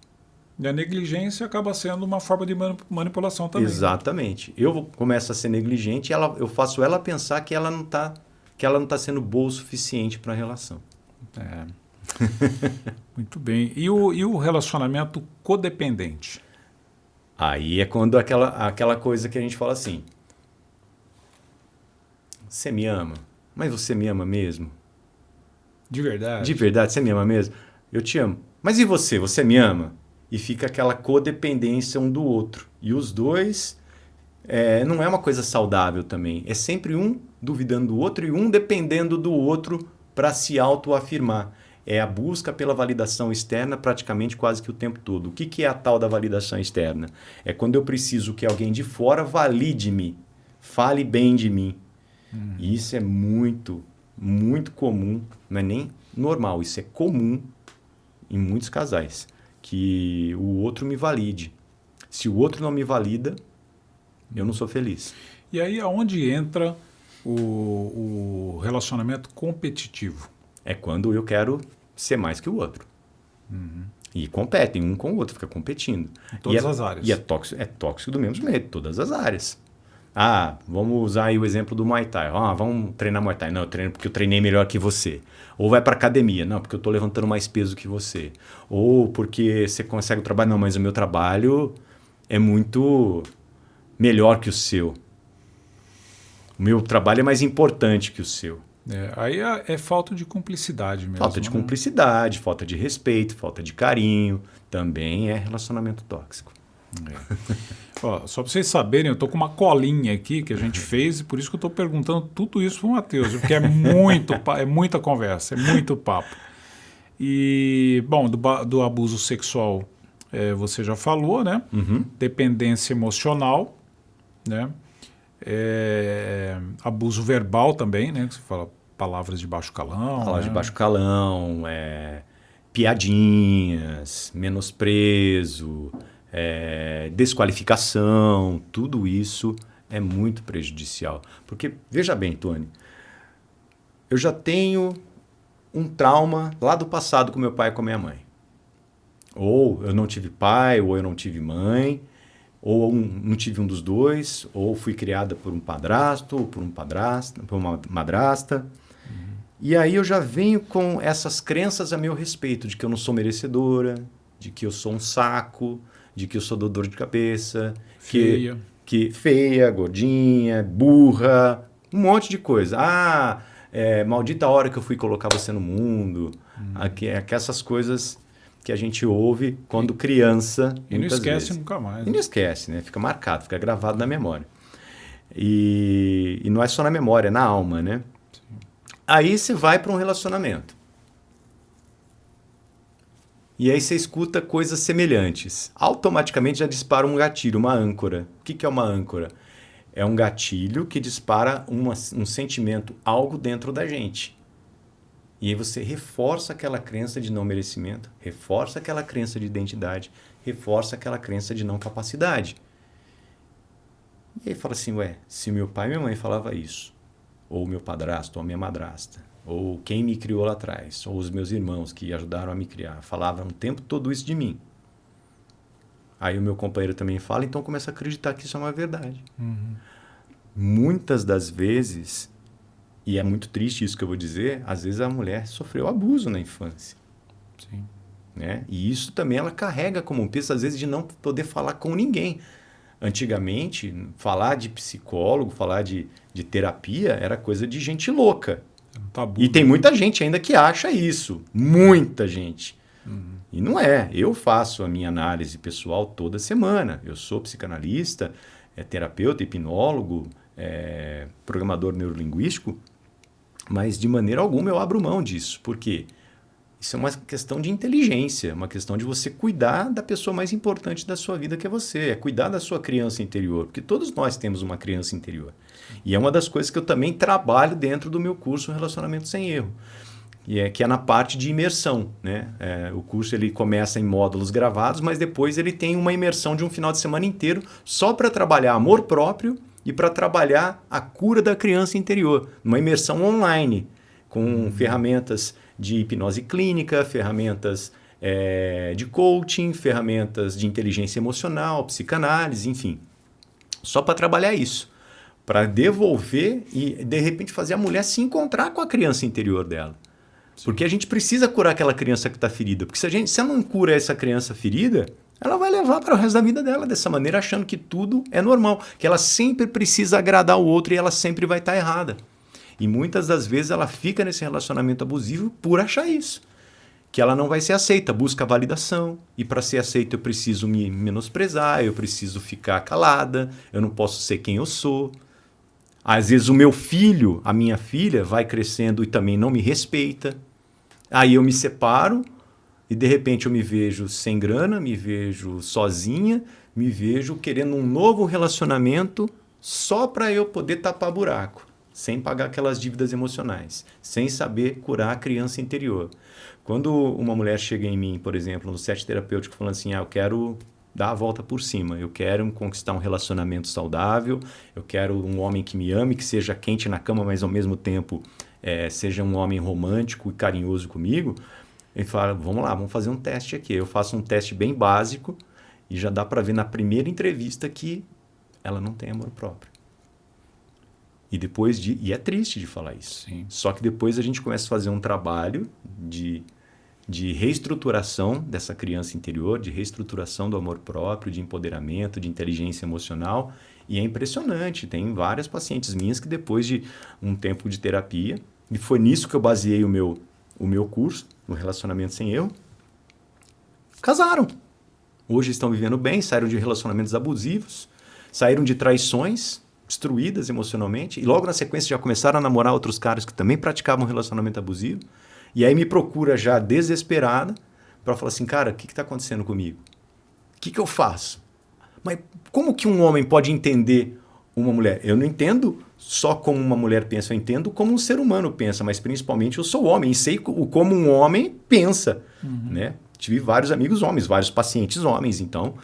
E a negligência acaba sendo uma forma de manipulação também. Exatamente. Eu começo a ser negligente e eu faço ela pensar que ela não tá sendo boa o suficiente para a relação. Muito bem. E o relacionamento codependente? Aí é quando aquela coisa que a gente fala assim, você me ama? Mas você me ama mesmo? De verdade? De verdade, você me ama mesmo? Eu te amo. Mas e você? Você me ama? E fica aquela codependência um do outro. E os dois não é uma coisa saudável também. É sempre um duvidando do outro e um dependendo do outro para se autoafirmar. É a busca pela validação externa praticamente quase que o tempo todo. O que é a tal da validação externa? É quando eu preciso que alguém de fora valide-me, fale bem de mim. E isso é muito, muito comum. Não é nem normal, isso é comum em muitos casais. Que o outro me valide. Se o outro não me valida, eu não sou feliz. E aí aonde entra o relacionamento competitivo? É quando eu quero ser mais que o outro. E competem um com o outro, fica competindo. Em todas as áreas. E é tóxico do mesmo jeito, todas as áreas. Vamos usar aí o exemplo do Muay Thai. Vamos treinar Muay Thai. Não, eu treino porque eu treinei melhor que você. Ou vai para academia. Não, porque eu estou levantando mais peso que você. Ou porque você consegue o trabalho. Não, mas o meu trabalho é muito melhor que o seu. O meu trabalho é mais importante que o seu. Aí é falta de cumplicidade mesmo. Falta de cumplicidade, falta de respeito, falta de carinho. Também é relacionamento tóxico. Ó, só para vocês saberem, eu estou com uma colinha aqui que a gente fez e por isso que eu estou perguntando tudo isso para o Matheus, porque é muita conversa, é muito papo. E, bom, do abuso sexual você já falou, né? Dependência emocional, né? Abuso verbal também, né? Que você fala palavras de baixo calão. Palavras de baixo calão, piadinhas, menosprezo, desqualificação, tudo isso é muito prejudicial. Porque, veja bem, Tony, eu já tenho um trauma lá do passado com meu pai e com a minha mãe. Ou eu não tive pai, ou eu não tive mãe, ou não tive um dos dois, ou fui criada por um padrasto, ou por uma madrasta. E aí eu já venho com essas crenças a meu respeito, de que eu não sou merecedora, de que eu sou um saco, de que eu sou dor de cabeça, feia, gordinha, burra, um monte de coisa. Maldita hora que eu fui colocar você no mundo. Essas coisas que a gente ouve quando criança. E não esquece vezes. Nunca mais. E não esquece, né? Fica marcado, fica gravado na memória. E não é só na memória, é na alma, né? Sim. Aí você vai para um relacionamento. E aí você escuta coisas semelhantes. Automaticamente já dispara um gatilho, uma âncora. O que é uma âncora? É um gatilho que dispara um sentimento, algo dentro da gente. E aí você reforça aquela crença de não merecimento, reforça aquela crença de identidade, reforça aquela crença de não capacidade. E aí fala assim, se meu pai e minha mãe falavam isso, ou meu padrasto, ou a minha madrasta, ou quem me criou lá atrás, ou os meus irmãos que ajudaram a me criar, falavam o tempo todo isso de mim. Aí o meu companheiro também fala, então começa a acreditar que isso é uma verdade. Muitas das vezes, e é muito triste isso que eu vou dizer, às vezes a mulher sofreu abuso na infância. Sim. né? E isso também ela carrega como um peso, às vezes, de não poder falar com ninguém. Antigamente, falar de psicólogo, falar de terapia era coisa de gente louca. É um tabu, e tem muita gente ainda que acha isso. Muita gente. E não é. Eu faço a minha análise pessoal toda semana. Eu sou psicanalista, terapeuta, hipnólogo, programador neurolinguístico, mas de maneira alguma eu abro mão disso. Por quê? Isso é uma questão de inteligência, uma questão de você cuidar da pessoa mais importante da sua vida, que é você. É cuidar da sua criança interior, porque todos nós temos uma criança interior. E é uma das coisas que eu também trabalho dentro do meu curso Relacionamento Sem Erro, que é na parte de imersão, né? O curso ele começa em módulos gravados, mas depois ele tem uma imersão de um final de semana inteiro só para trabalhar amor próprio e para trabalhar a cura da criança interior. Uma imersão online, com ferramentas de hipnose clínica, ferramentas de coaching, ferramentas de inteligência emocional, psicanálise, enfim. Só para trabalhar isso. Para devolver e, de repente, fazer a mulher se encontrar com a criança interior dela. Porque a gente precisa curar aquela criança que está ferida. Porque se ela não cura essa criança ferida, ela vai levar para o resto da vida dela dessa maneira, achando que tudo é normal. Que ela sempre precisa agradar o outro e ela sempre vai estar errada. E muitas das vezes ela fica nesse relacionamento abusivo por achar isso. Que ela não vai ser aceita, busca validação. E para ser aceita eu preciso me menosprezar, eu preciso ficar calada, eu não posso ser quem eu sou. Às vezes o meu filho, a minha filha, vai crescendo e também não me respeita. Aí eu me separo e de repente eu me vejo sem grana, me vejo sozinha, me vejo querendo um novo relacionamento só para eu poder tapar buraco, sem pagar aquelas dívidas emocionais, sem saber curar a criança interior. Quando uma mulher chega em mim, por exemplo, no set terapêutico, falando assim, eu quero dar a volta por cima, eu quero conquistar um relacionamento saudável, eu quero um homem que me ame, que seja quente na cama, mas ao mesmo tempo seja um homem romântico e carinhoso comigo, ele fala, vamos lá, vamos fazer um teste aqui. Eu faço um teste bem básico e já dá para ver na primeira entrevista que ela não tem amor próprio. E é triste de falar isso. Sim. Só que depois a gente começa a fazer um trabalho de reestruturação dessa criança interior, de reestruturação do amor próprio, de empoderamento, de inteligência emocional. E é impressionante. Tem várias pacientes minhas que depois de um tempo de terapia, e foi nisso que eu baseei o meu curso, no Relacionamento Sem Erro, casaram. Hoje estão vivendo bem, saíram de relacionamentos abusivos, saíram de traições, destruídas emocionalmente, e logo na sequência já começaram a namorar outros caras que também praticavam relacionamento abusivo, e aí me procura já desesperada para falar assim, cara, o que está acontecendo comigo? O que eu faço? Mas como que um homem pode entender uma mulher? Eu não entendo só como uma mulher pensa, eu entendo como um ser humano pensa, mas principalmente eu sou homem e sei como um homem pensa. Né? Tive vários amigos homens, vários pacientes homens, então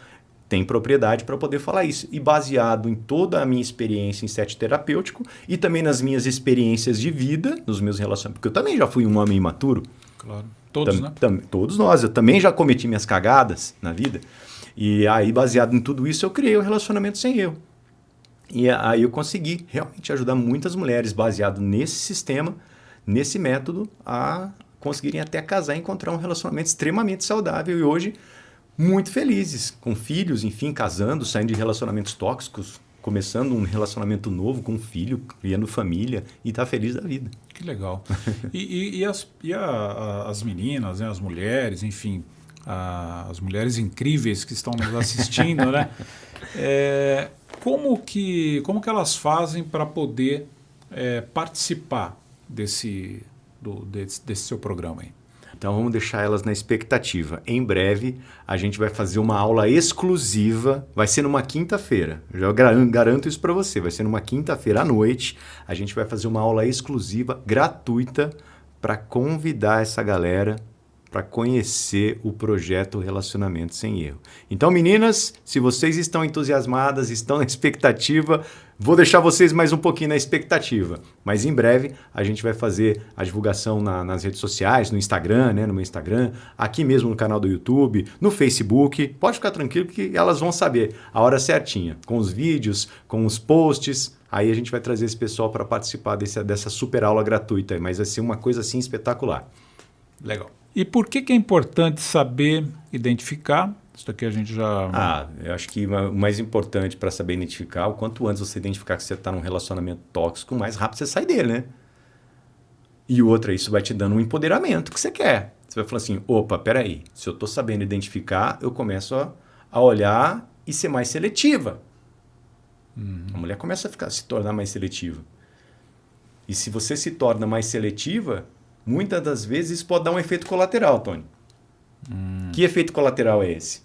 tem propriedade para poder falar isso. E baseado em toda a minha experiência em set terapêutico e também nas minhas experiências de vida, nos meus relacionamentos, porque eu também já fui um homem imaturo. Claro, todos, né? Todos nós, eu também já cometi minhas cagadas na vida. E aí, baseado em tudo isso, eu criei o Relacionamento Sem Erro. E aí eu consegui realmente ajudar muitas mulheres, baseado nesse sistema, nesse método, a conseguirem até casar e encontrar um relacionamento extremamente saudável. E hoje, muito felizes, com filhos, enfim, casando, saindo de relacionamentos tóxicos, começando um relacionamento novo com um filho, criando família e tá feliz da vida. Que legal. E as meninas, né, as mulheres, enfim, as mulheres incríveis que estão nos assistindo, né? Como que elas fazem para poder participar desse seu programa aí? Então vamos deixar elas na expectativa. Em breve a gente vai fazer uma aula exclusiva, vai ser numa quinta-feira. Já garanto isso para você, vai ser numa quinta-feira à noite. A gente vai fazer uma aula exclusiva, gratuita, para convidar essa galera para conhecer o projeto Relacionamento Sem Erro. Então, meninas, se vocês estão entusiasmadas, estão na expectativa, vou deixar vocês mais um pouquinho na expectativa. Mas em breve a gente vai fazer a divulgação nas redes sociais, no Instagram, né, no meu Instagram, aqui mesmo no canal do YouTube, no Facebook. Pode ficar tranquilo que elas vão saber a hora certinha, com os vídeos, com os posts. Aí a gente vai trazer esse pessoal para participar dessa super aula gratuita, mas vai ser uma coisa assim espetacular. Legal. E por que é importante saber identificar? Isso daqui a gente já... Eu acho que o mais importante para saber identificar, o quanto antes você identificar que você está num relacionamento tóxico, o mais rápido você sai dele, né? E outra, isso vai te dando um empoderamento que você quer. Você vai falar assim, opa, peraí, se eu estou sabendo identificar, eu começo a olhar e ser mais seletiva. A mulher começa a se tornar mais seletiva. E se você se torna mais seletiva, muitas das vezes isso pode dar um efeito colateral, Tony. Que efeito colateral é esse?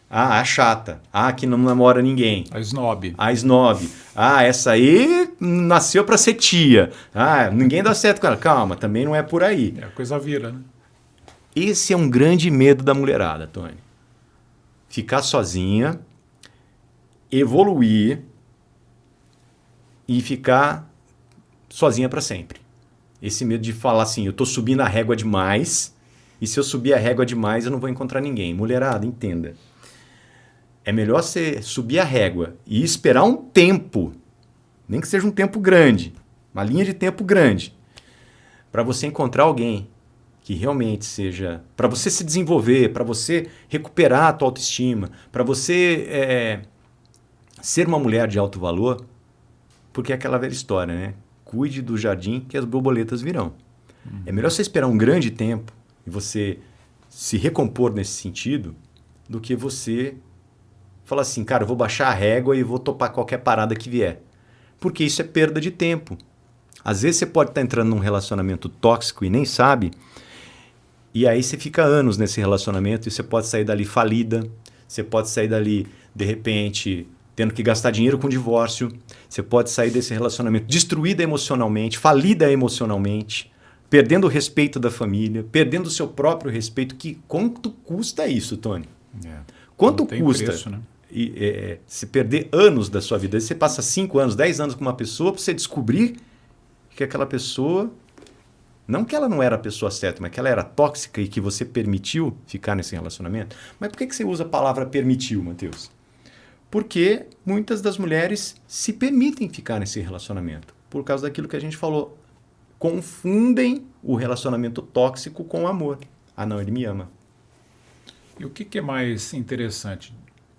A chata. Que não namora ninguém. A snob. A snob. Essa aí nasceu para ser tia. Ninguém dá certo com ela. Calma, também não é por aí. A coisa vira, né? Esse é um grande medo da mulherada, Tony. Ficar sozinha, evoluir e ficar sozinha para sempre. Esse medo de falar assim, eu estou subindo a régua demais e se eu subir a régua demais eu não vou encontrar ninguém. Mulherada, entenda. É melhor você subir a régua e esperar um tempo, nem que seja um tempo grande, uma linha de tempo grande, para você encontrar alguém que realmente seja... Para você se desenvolver, para você recuperar a tua autoestima, para você ser uma mulher de alto valor, porque é aquela velha história, né? Cuide do jardim que as borboletas virão. É melhor você esperar um grande tempo e você se recompor nesse sentido do que você falar assim, cara, eu vou baixar a régua e vou topar qualquer parada que vier. Porque isso é perda de tempo. Às vezes você pode estar entrando num relacionamento tóxico e nem sabe, e aí você fica anos nesse relacionamento e você pode sair dali falida, você pode sair dali, de repente, tendo que gastar dinheiro com divórcio, você pode sair desse relacionamento destruída emocionalmente, falida emocionalmente, perdendo o respeito da família, perdendo o seu próprio respeito. Quanto custa isso, Tony? Quanto custa preço, né? Se perder anos da sua vida? Você passa 5 anos, 10 anos com uma pessoa para você descobrir que aquela pessoa, não que ela não era a pessoa certa, mas que ela era tóxica e que você permitiu ficar nesse relacionamento. Mas por que você usa a palavra permitiu, Matheus? Porque muitas das mulheres se permitem ficar nesse relacionamento por causa daquilo que a gente falou. Confundem o relacionamento tóxico com o amor. Não, ele me ama. E o que é mais interessante?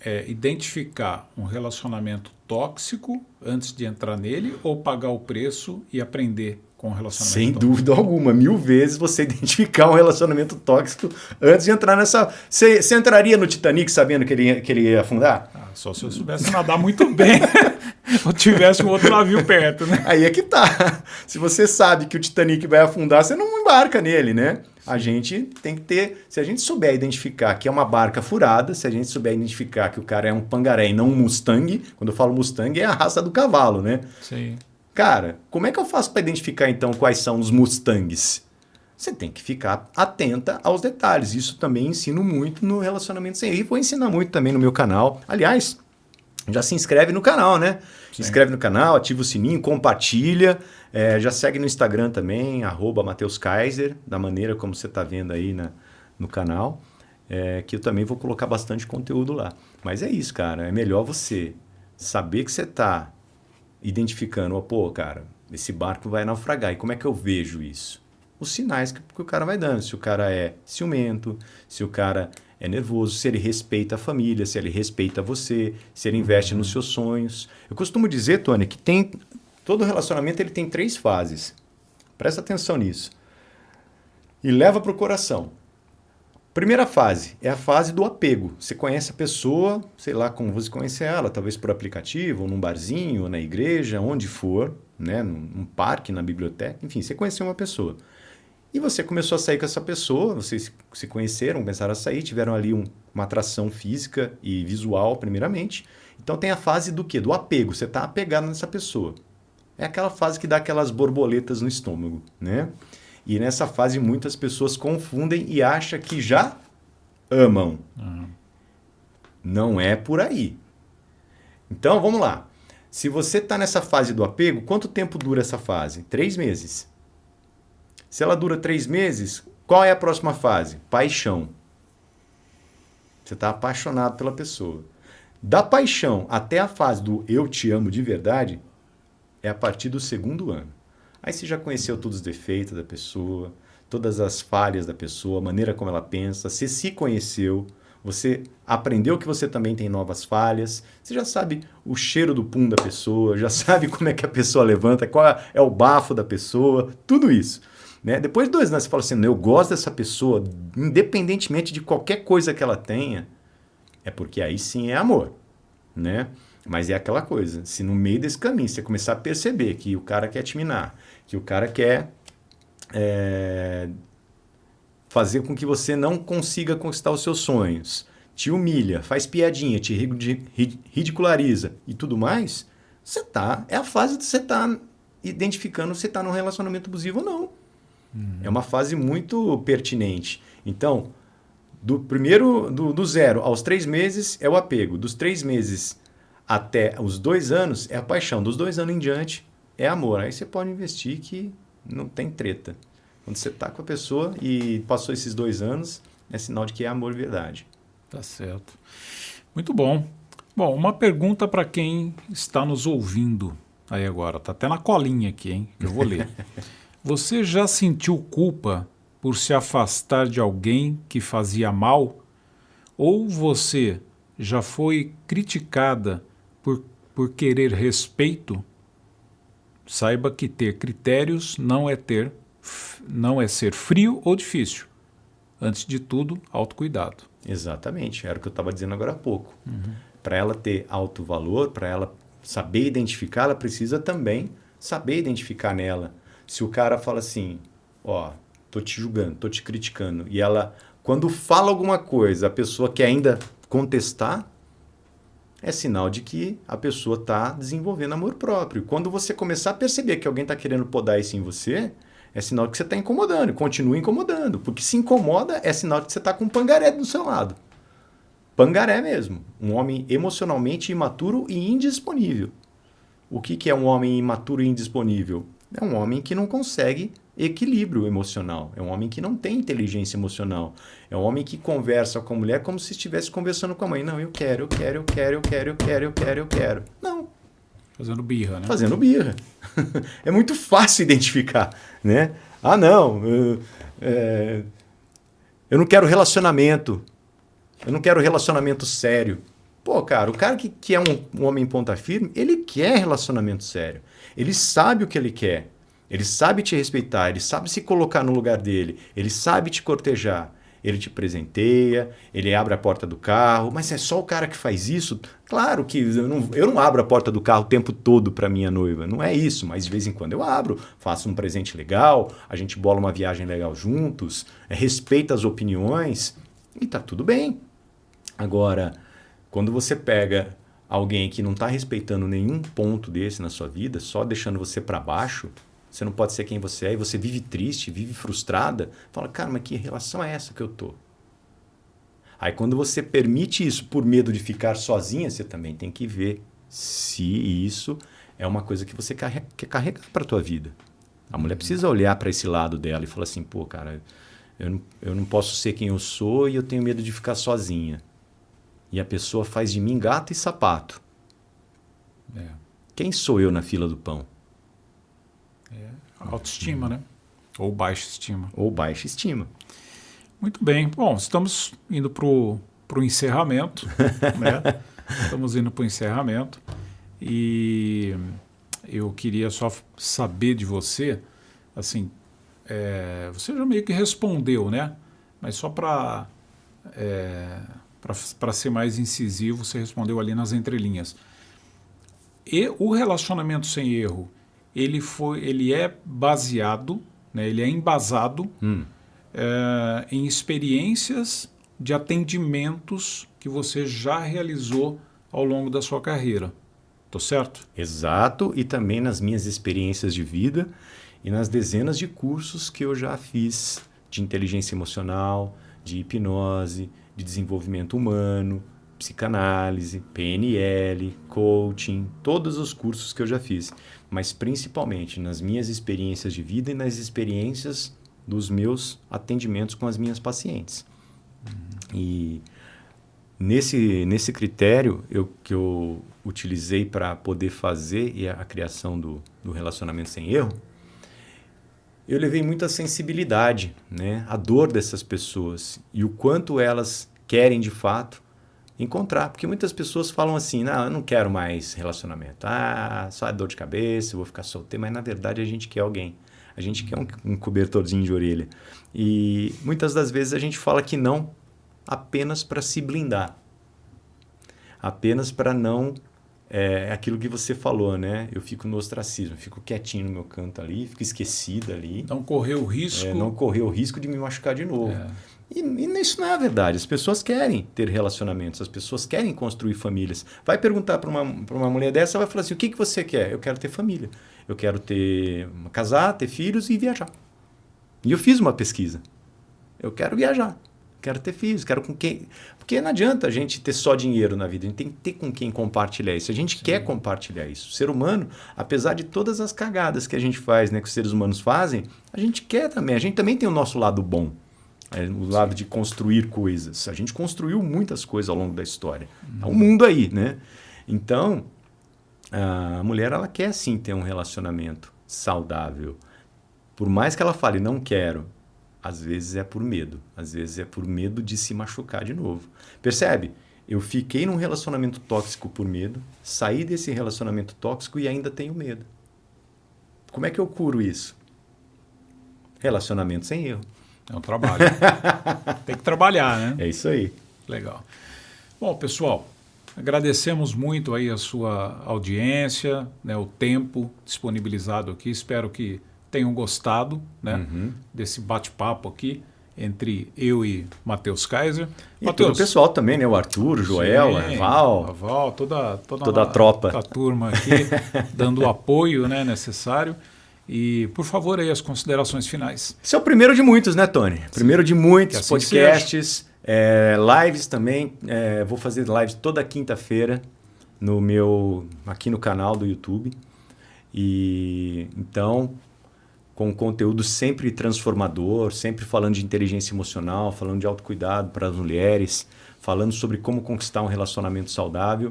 É identificar um relacionamento tóxico antes de entrar nele ou pagar o preço e aprender com o relacionamento Sem tóxico? dúvida alguma. 1000 vezes você identificar um relacionamento tóxico antes de entrar nessa... Você entraria no Titanic sabendo que ele ia afundar? Só se eu soubesse nadar muito bem ou tivesse um outro navio perto, né? Aí é que tá. Se você sabe que o Titanic vai afundar, você não embarca nele, né? A gente tem que ter... Se a gente souber identificar que é uma barca furada, se a gente souber identificar que o cara é um pangaré e não um Mustang, quando eu falo Mustang é a raça do cavalo, né? Sim. Cara, como é que eu faço para identificar então quais são os Mustangs? Você tem que ficar atenta aos detalhes. Isso também ensino muito no relacionamento sem erro. E vou ensinar muito também no meu canal. Aliás, já se inscreve no canal, né? Se inscreve no canal, ativa o sininho, compartilha. Já segue no Instagram também, @MatheusKaiser, da maneira como você está vendo aí no canal. Que eu também vou colocar bastante conteúdo lá. Mas é isso, cara. É melhor você saber que você está identificando, cara, esse barco vai naufragar. E como é que eu vejo isso? Os sinais que o cara vai dando. Se o cara é ciumento, se o cara é nervoso, se ele respeita a família, se ele respeita você, se ele investe nos seus sonhos. Eu costumo dizer, Tony, que todo relacionamento ele tem 3 fases. Presta atenção nisso. E leva para o coração. Primeira fase é a fase do apego. Você conhece a pessoa, sei lá como você conhece ela, talvez por aplicativo, ou num barzinho, ou na igreja, onde for, né? Num parque, na biblioteca, enfim, você conheceu uma pessoa. E você começou a sair com essa pessoa, vocês se conheceram, começaram a sair, tiveram ali uma atração física e visual, primeiramente. Então tem a fase do quê? Do apego, você está apegado nessa pessoa. É aquela fase que dá aquelas borboletas no estômago, né? E nessa fase muitas pessoas confundem e acham que já amam. Não é por aí. Então, vamos lá. Se você está nessa fase do apego, quanto tempo dura essa fase? 3 meses. Se ela dura 3 meses, qual é a próxima fase? Paixão. Você está apaixonado pela pessoa. Da paixão até a fase do eu te amo de verdade, é a partir do 2º ano. Aí você já conheceu todos os defeitos da pessoa, todas as falhas da pessoa, a maneira como ela pensa, você se conheceu, você aprendeu que você também tem novas falhas, você já sabe o cheiro do pum da pessoa, já sabe como é que a pessoa levanta, qual é o bafo da pessoa, tudo isso. Né? Depois de 2 anos você fala assim, eu gosto dessa pessoa, independentemente de qualquer coisa que ela tenha, é porque aí sim é amor, né? Mas é aquela coisa, se no meio desse caminho você começar a perceber que o cara quer te minar, que o cara quer fazer com que você não consiga conquistar os seus sonhos, te humilha, faz piadinha, te ridiculariza e tudo mais, é a fase de você estar identificando se você está num relacionamento abusivo ou não. É uma fase muito pertinente. Então, do 0 aos 3 meses é o apego. Dos 3 meses até os 2 anos é a paixão. Dos 2 anos em diante é amor. Aí você pode investir que não tem treta. Quando você está com a pessoa e passou esses 2 anos, é sinal de que é amor de verdade. Tá certo. Muito bom. Bom, uma pergunta para quem está nos ouvindo aí agora. Tá até na colinha aqui, hein? Eu vou ler. Você já sentiu culpa por se afastar de alguém que fazia mal? Ou você já foi criticada por querer respeito? Saiba que ter critérios não é ser frio ou difícil. Antes de tudo, autocuidado. Exatamente, era o que eu estava dizendo agora há pouco. Para ela ter alto valor, para ela saber identificar, ela precisa também saber identificar nela. Se o cara fala assim, tô te julgando, tô te criticando, e ela, quando fala alguma coisa, a pessoa quer ainda contestar, é sinal de que a pessoa está desenvolvendo amor próprio. Quando você começar a perceber que alguém está querendo podar isso em você, é sinal que você está incomodando, e continua incomodando. Porque se incomoda, é sinal de que você está com um pangaré do seu lado. Pangaré mesmo. Um homem emocionalmente imaturo e indisponível. O que é um homem imaturo e indisponível? É um homem que não consegue equilíbrio emocional. É um homem que não tem inteligência emocional. É um homem que conversa com a mulher como se estivesse conversando com a mãe. Não, eu quero. Não. Fazendo birra, né? Fazendo birra. É muito fácil identificar, né? Ah, não. Eu não quero relacionamento. Eu não quero relacionamento sério. Pô, cara, o cara que é um homem ponta firme, ele quer relacionamento sério. Ele sabe o que ele quer. Ele sabe te respeitar, ele sabe se colocar no lugar dele, ele sabe te cortejar. Ele te presenteia, ele abre a porta do carro, mas é só o cara que faz isso? Claro que eu não abro a porta do carro o tempo todo para minha noiva, não é isso, mas de vez em quando eu abro, faço um presente legal, a gente bola uma viagem legal juntos, respeita as opiniões e tá tudo bem. Agora, quando você pega alguém que não está respeitando nenhum ponto desse na sua vida, só deixando você para baixo, você não pode ser quem você é e você vive triste, vive frustrada, fala, cara, mas que relação é essa que eu tô? Aí quando você permite isso por medo de ficar sozinha, você também tem que ver se isso é uma coisa que você quer carregar para a tua vida. A mulher precisa olhar para esse lado dela e falar assim, pô, cara, eu não posso ser quem eu sou e eu tenho medo de ficar sozinha. E a pessoa faz de mim gato e sapato. Quem sou eu na fila do pão? Autoestima, né? Ou baixa estima. Ou baixa estima. Muito bem. Bom, estamos indo para o encerramento. Né? Estamos indo para o encerramento. E eu queria só saber de você, assim, você já meio que respondeu, né? Mas só para ser mais incisivo, você respondeu ali nas entrelinhas. E o relacionamento sem erro, ele é baseado, né, ele é embasado em experiências de atendimentos que você já realizou ao longo da sua carreira. Tô certo? Exato, e também nas minhas experiências de vida e nas dezenas de cursos que eu já fiz de inteligência emocional, de hipnose, de desenvolvimento humano, psicanálise, PNL, coaching, todos os cursos que eu já fiz, mas principalmente nas minhas experiências de vida e nas experiências dos meus atendimentos com as minhas pacientes. E nesse critério que eu utilizei para poder fazer a criação do relacionamento sem erro, eu levei muita sensibilidade, né? A dor dessas pessoas e o quanto elas querem de fato encontrar. Porque muitas pessoas falam assim, não, eu não quero mais relacionamento. Ah, só é dor de cabeça, eu vou ficar solteiro. Mas na verdade a gente quer alguém. A gente quer um cobertorzinho de orelha. E muitas das vezes a gente fala que não apenas para se blindar. Apenas para não... É aquilo que você falou, né? Eu fico no ostracismo, fico quietinho no meu canto ali, fico esquecido ali. Não correr o risco. Não correr o risco de me machucar de novo. E isso não é a verdade. As pessoas querem ter relacionamentos, as pessoas querem construir famílias. Vai perguntar para uma mulher dessa, ela vai falar assim, o que você quer? Eu quero ter família. Eu quero casar, ter filhos e viajar. E eu fiz uma pesquisa. Eu quero viajar. Quero ter filhos, quero com quem... Porque não adianta a gente ter só dinheiro na vida, a gente tem que ter com quem compartilhar isso. A gente quer compartilhar isso. O ser humano, apesar de todas as cagadas que a gente faz, né, que os seres humanos fazem, a gente quer também. A gente também tem o nosso lado bom, o lado de construir coisas. A gente construiu muitas coisas ao longo da história. Tá o mundo aí, né? Então, a mulher, ela quer sim ter um relacionamento saudável. Por mais que ela fale, não quero, às vezes é por medo. Às vezes é por medo de se machucar de novo. Percebe? Eu fiquei num relacionamento tóxico por medo, saí desse relacionamento tóxico e ainda tenho medo. Como é que eu curo isso? Relacionamento sem erro. É um trabalho. Tem que trabalhar, né? É isso aí. Legal. Bom, pessoal, agradecemos muito aí a sua audiência, né, o tempo disponibilizado aqui. Espero que tenham gostado, né, desse bate-papo aqui entre eu e Matheus Kaiser. E todo o pessoal também, né? O Arthur, o Joel, a Val. Toda a tropa. A turma aqui dando o apoio, né, necessário. E, por favor, aí as considerações finais. Esse é o primeiro de muitos, né, Tony? Primeiro de muitos assim podcasts, lives também. Vou fazer lives toda quinta-feira aqui no canal do YouTube. E então, com conteúdo sempre transformador, sempre falando de inteligência emocional, falando de autocuidado para as mulheres, falando sobre como conquistar um relacionamento saudável.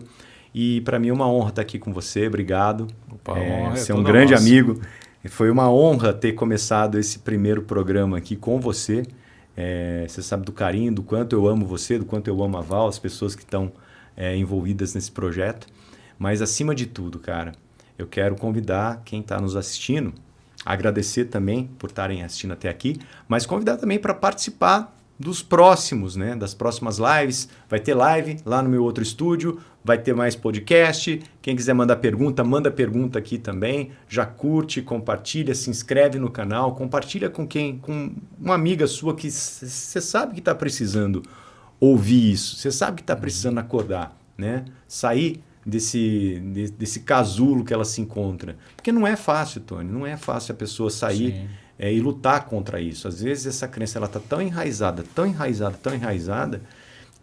E para mim é uma honra estar aqui com você. Obrigado. Opa, honra você é um grande amigo. Foi uma honra ter começado esse primeiro programa aqui com você. Você sabe do carinho, do quanto eu amo você, do quanto eu amo a Val, as pessoas que estão envolvidas nesse projeto. Mas, acima de tudo, cara, eu quero convidar quem está nos assistindo, agradecer também por estarem assistindo até aqui, mas convidar também para participar dos próximos, né? Das próximas lives. Vai ter live lá no meu outro estúdio, vai ter mais podcast. Quem quiser mandar pergunta, manda pergunta aqui também. Já curte, compartilha, se inscreve no canal, compartilha com uma amiga sua que você sabe que está precisando ouvir isso, você sabe que está precisando acordar, né? Sair desse casulo que ela se encontra. Porque não é fácil, Tony, não é fácil a pessoa sair e lutar contra isso. Às vezes essa crença está tão enraizada,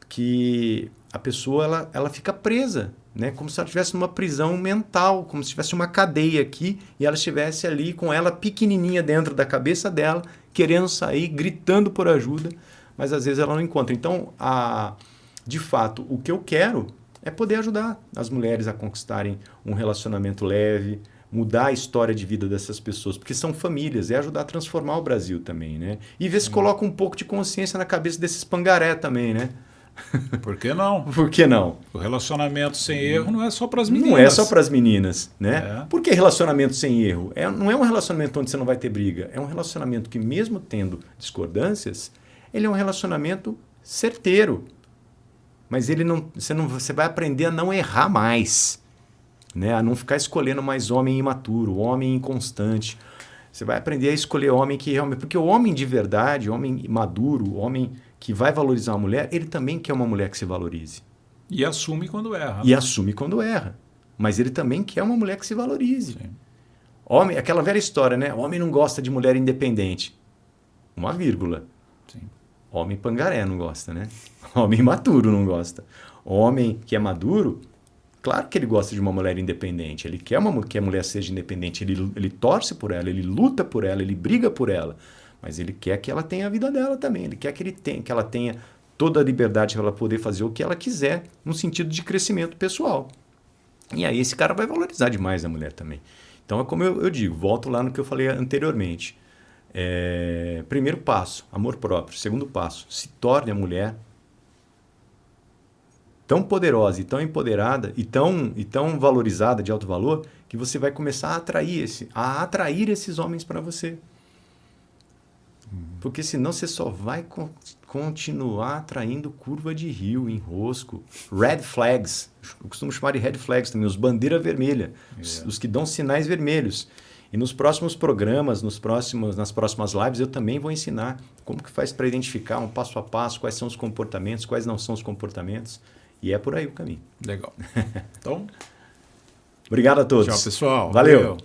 que a pessoa ela fica presa, né? Como se ela estivesse numa prisão mental, como se tivesse uma cadeia aqui e ela estivesse ali com ela pequenininha dentro da cabeça dela, querendo sair, gritando por ajuda, mas às vezes ela não encontra. Então, de fato, o que eu quero é poder ajudar as mulheres a conquistarem um relacionamento leve, mudar a história de vida dessas pessoas, porque são famílias, ajudar a transformar o Brasil também, né? E ver se coloca um pouco de consciência na cabeça desses pangaré também, né? Por que não? Por que não? O relacionamento sem erro não é só para as meninas. Não é só para as meninas, né? Por que relacionamento sem erro? Não é um relacionamento onde você não vai ter briga, é um relacionamento que, mesmo tendo discordâncias, ele é um relacionamento certeiro. Mas você vai aprender a não errar mais, né? A não ficar escolhendo mais homem imaturo, homem inconstante. Você vai aprender a escolher homem que realmente... Porque o homem de verdade, o homem maduro, o homem que vai valorizar uma mulher, ele também quer uma mulher que se valorize. E assume quando erra. E assume quando erra. Mas ele também quer uma mulher que se valorize. Sim. Homem, aquela velha história, né? Homem não gosta de mulher independente. Uma vírgula. Sim. Homem pangaré não gosta, né? Homem imaturo não gosta. Homem que é maduro, claro que ele gosta de uma mulher independente. Ele quer que a mulher seja independente. Ele torce por ela, ele luta por ela, ele briga por ela. Mas ele quer que ela tenha a vida dela também. Ele quer que ela tenha toda a liberdade para ela poder fazer o que ela quiser, no sentido de crescimento pessoal. E aí esse cara vai valorizar demais a mulher também. Então é como eu digo, volto lá no que eu falei anteriormente. Primeiro passo, amor próprio. Segundo passo, se torne a mulher tão poderosa e tão empoderada e tão valorizada, de alto valor, que você vai começar a atrair esses homens para você. Porque senão você só vai continuar atraindo curva de rio, enrosco, red flags. Eu costumo chamar de red flags também, os bandeira vermelha, os que dão sinais vermelhos. E nos próximos programas, nas próximas lives, eu também vou ensinar como que faz para identificar um passo a passo, quais são os comportamentos, quais não são os comportamentos. E é por aí o caminho. Legal. Então, obrigado a todos. tchau, pessoal. Valeu.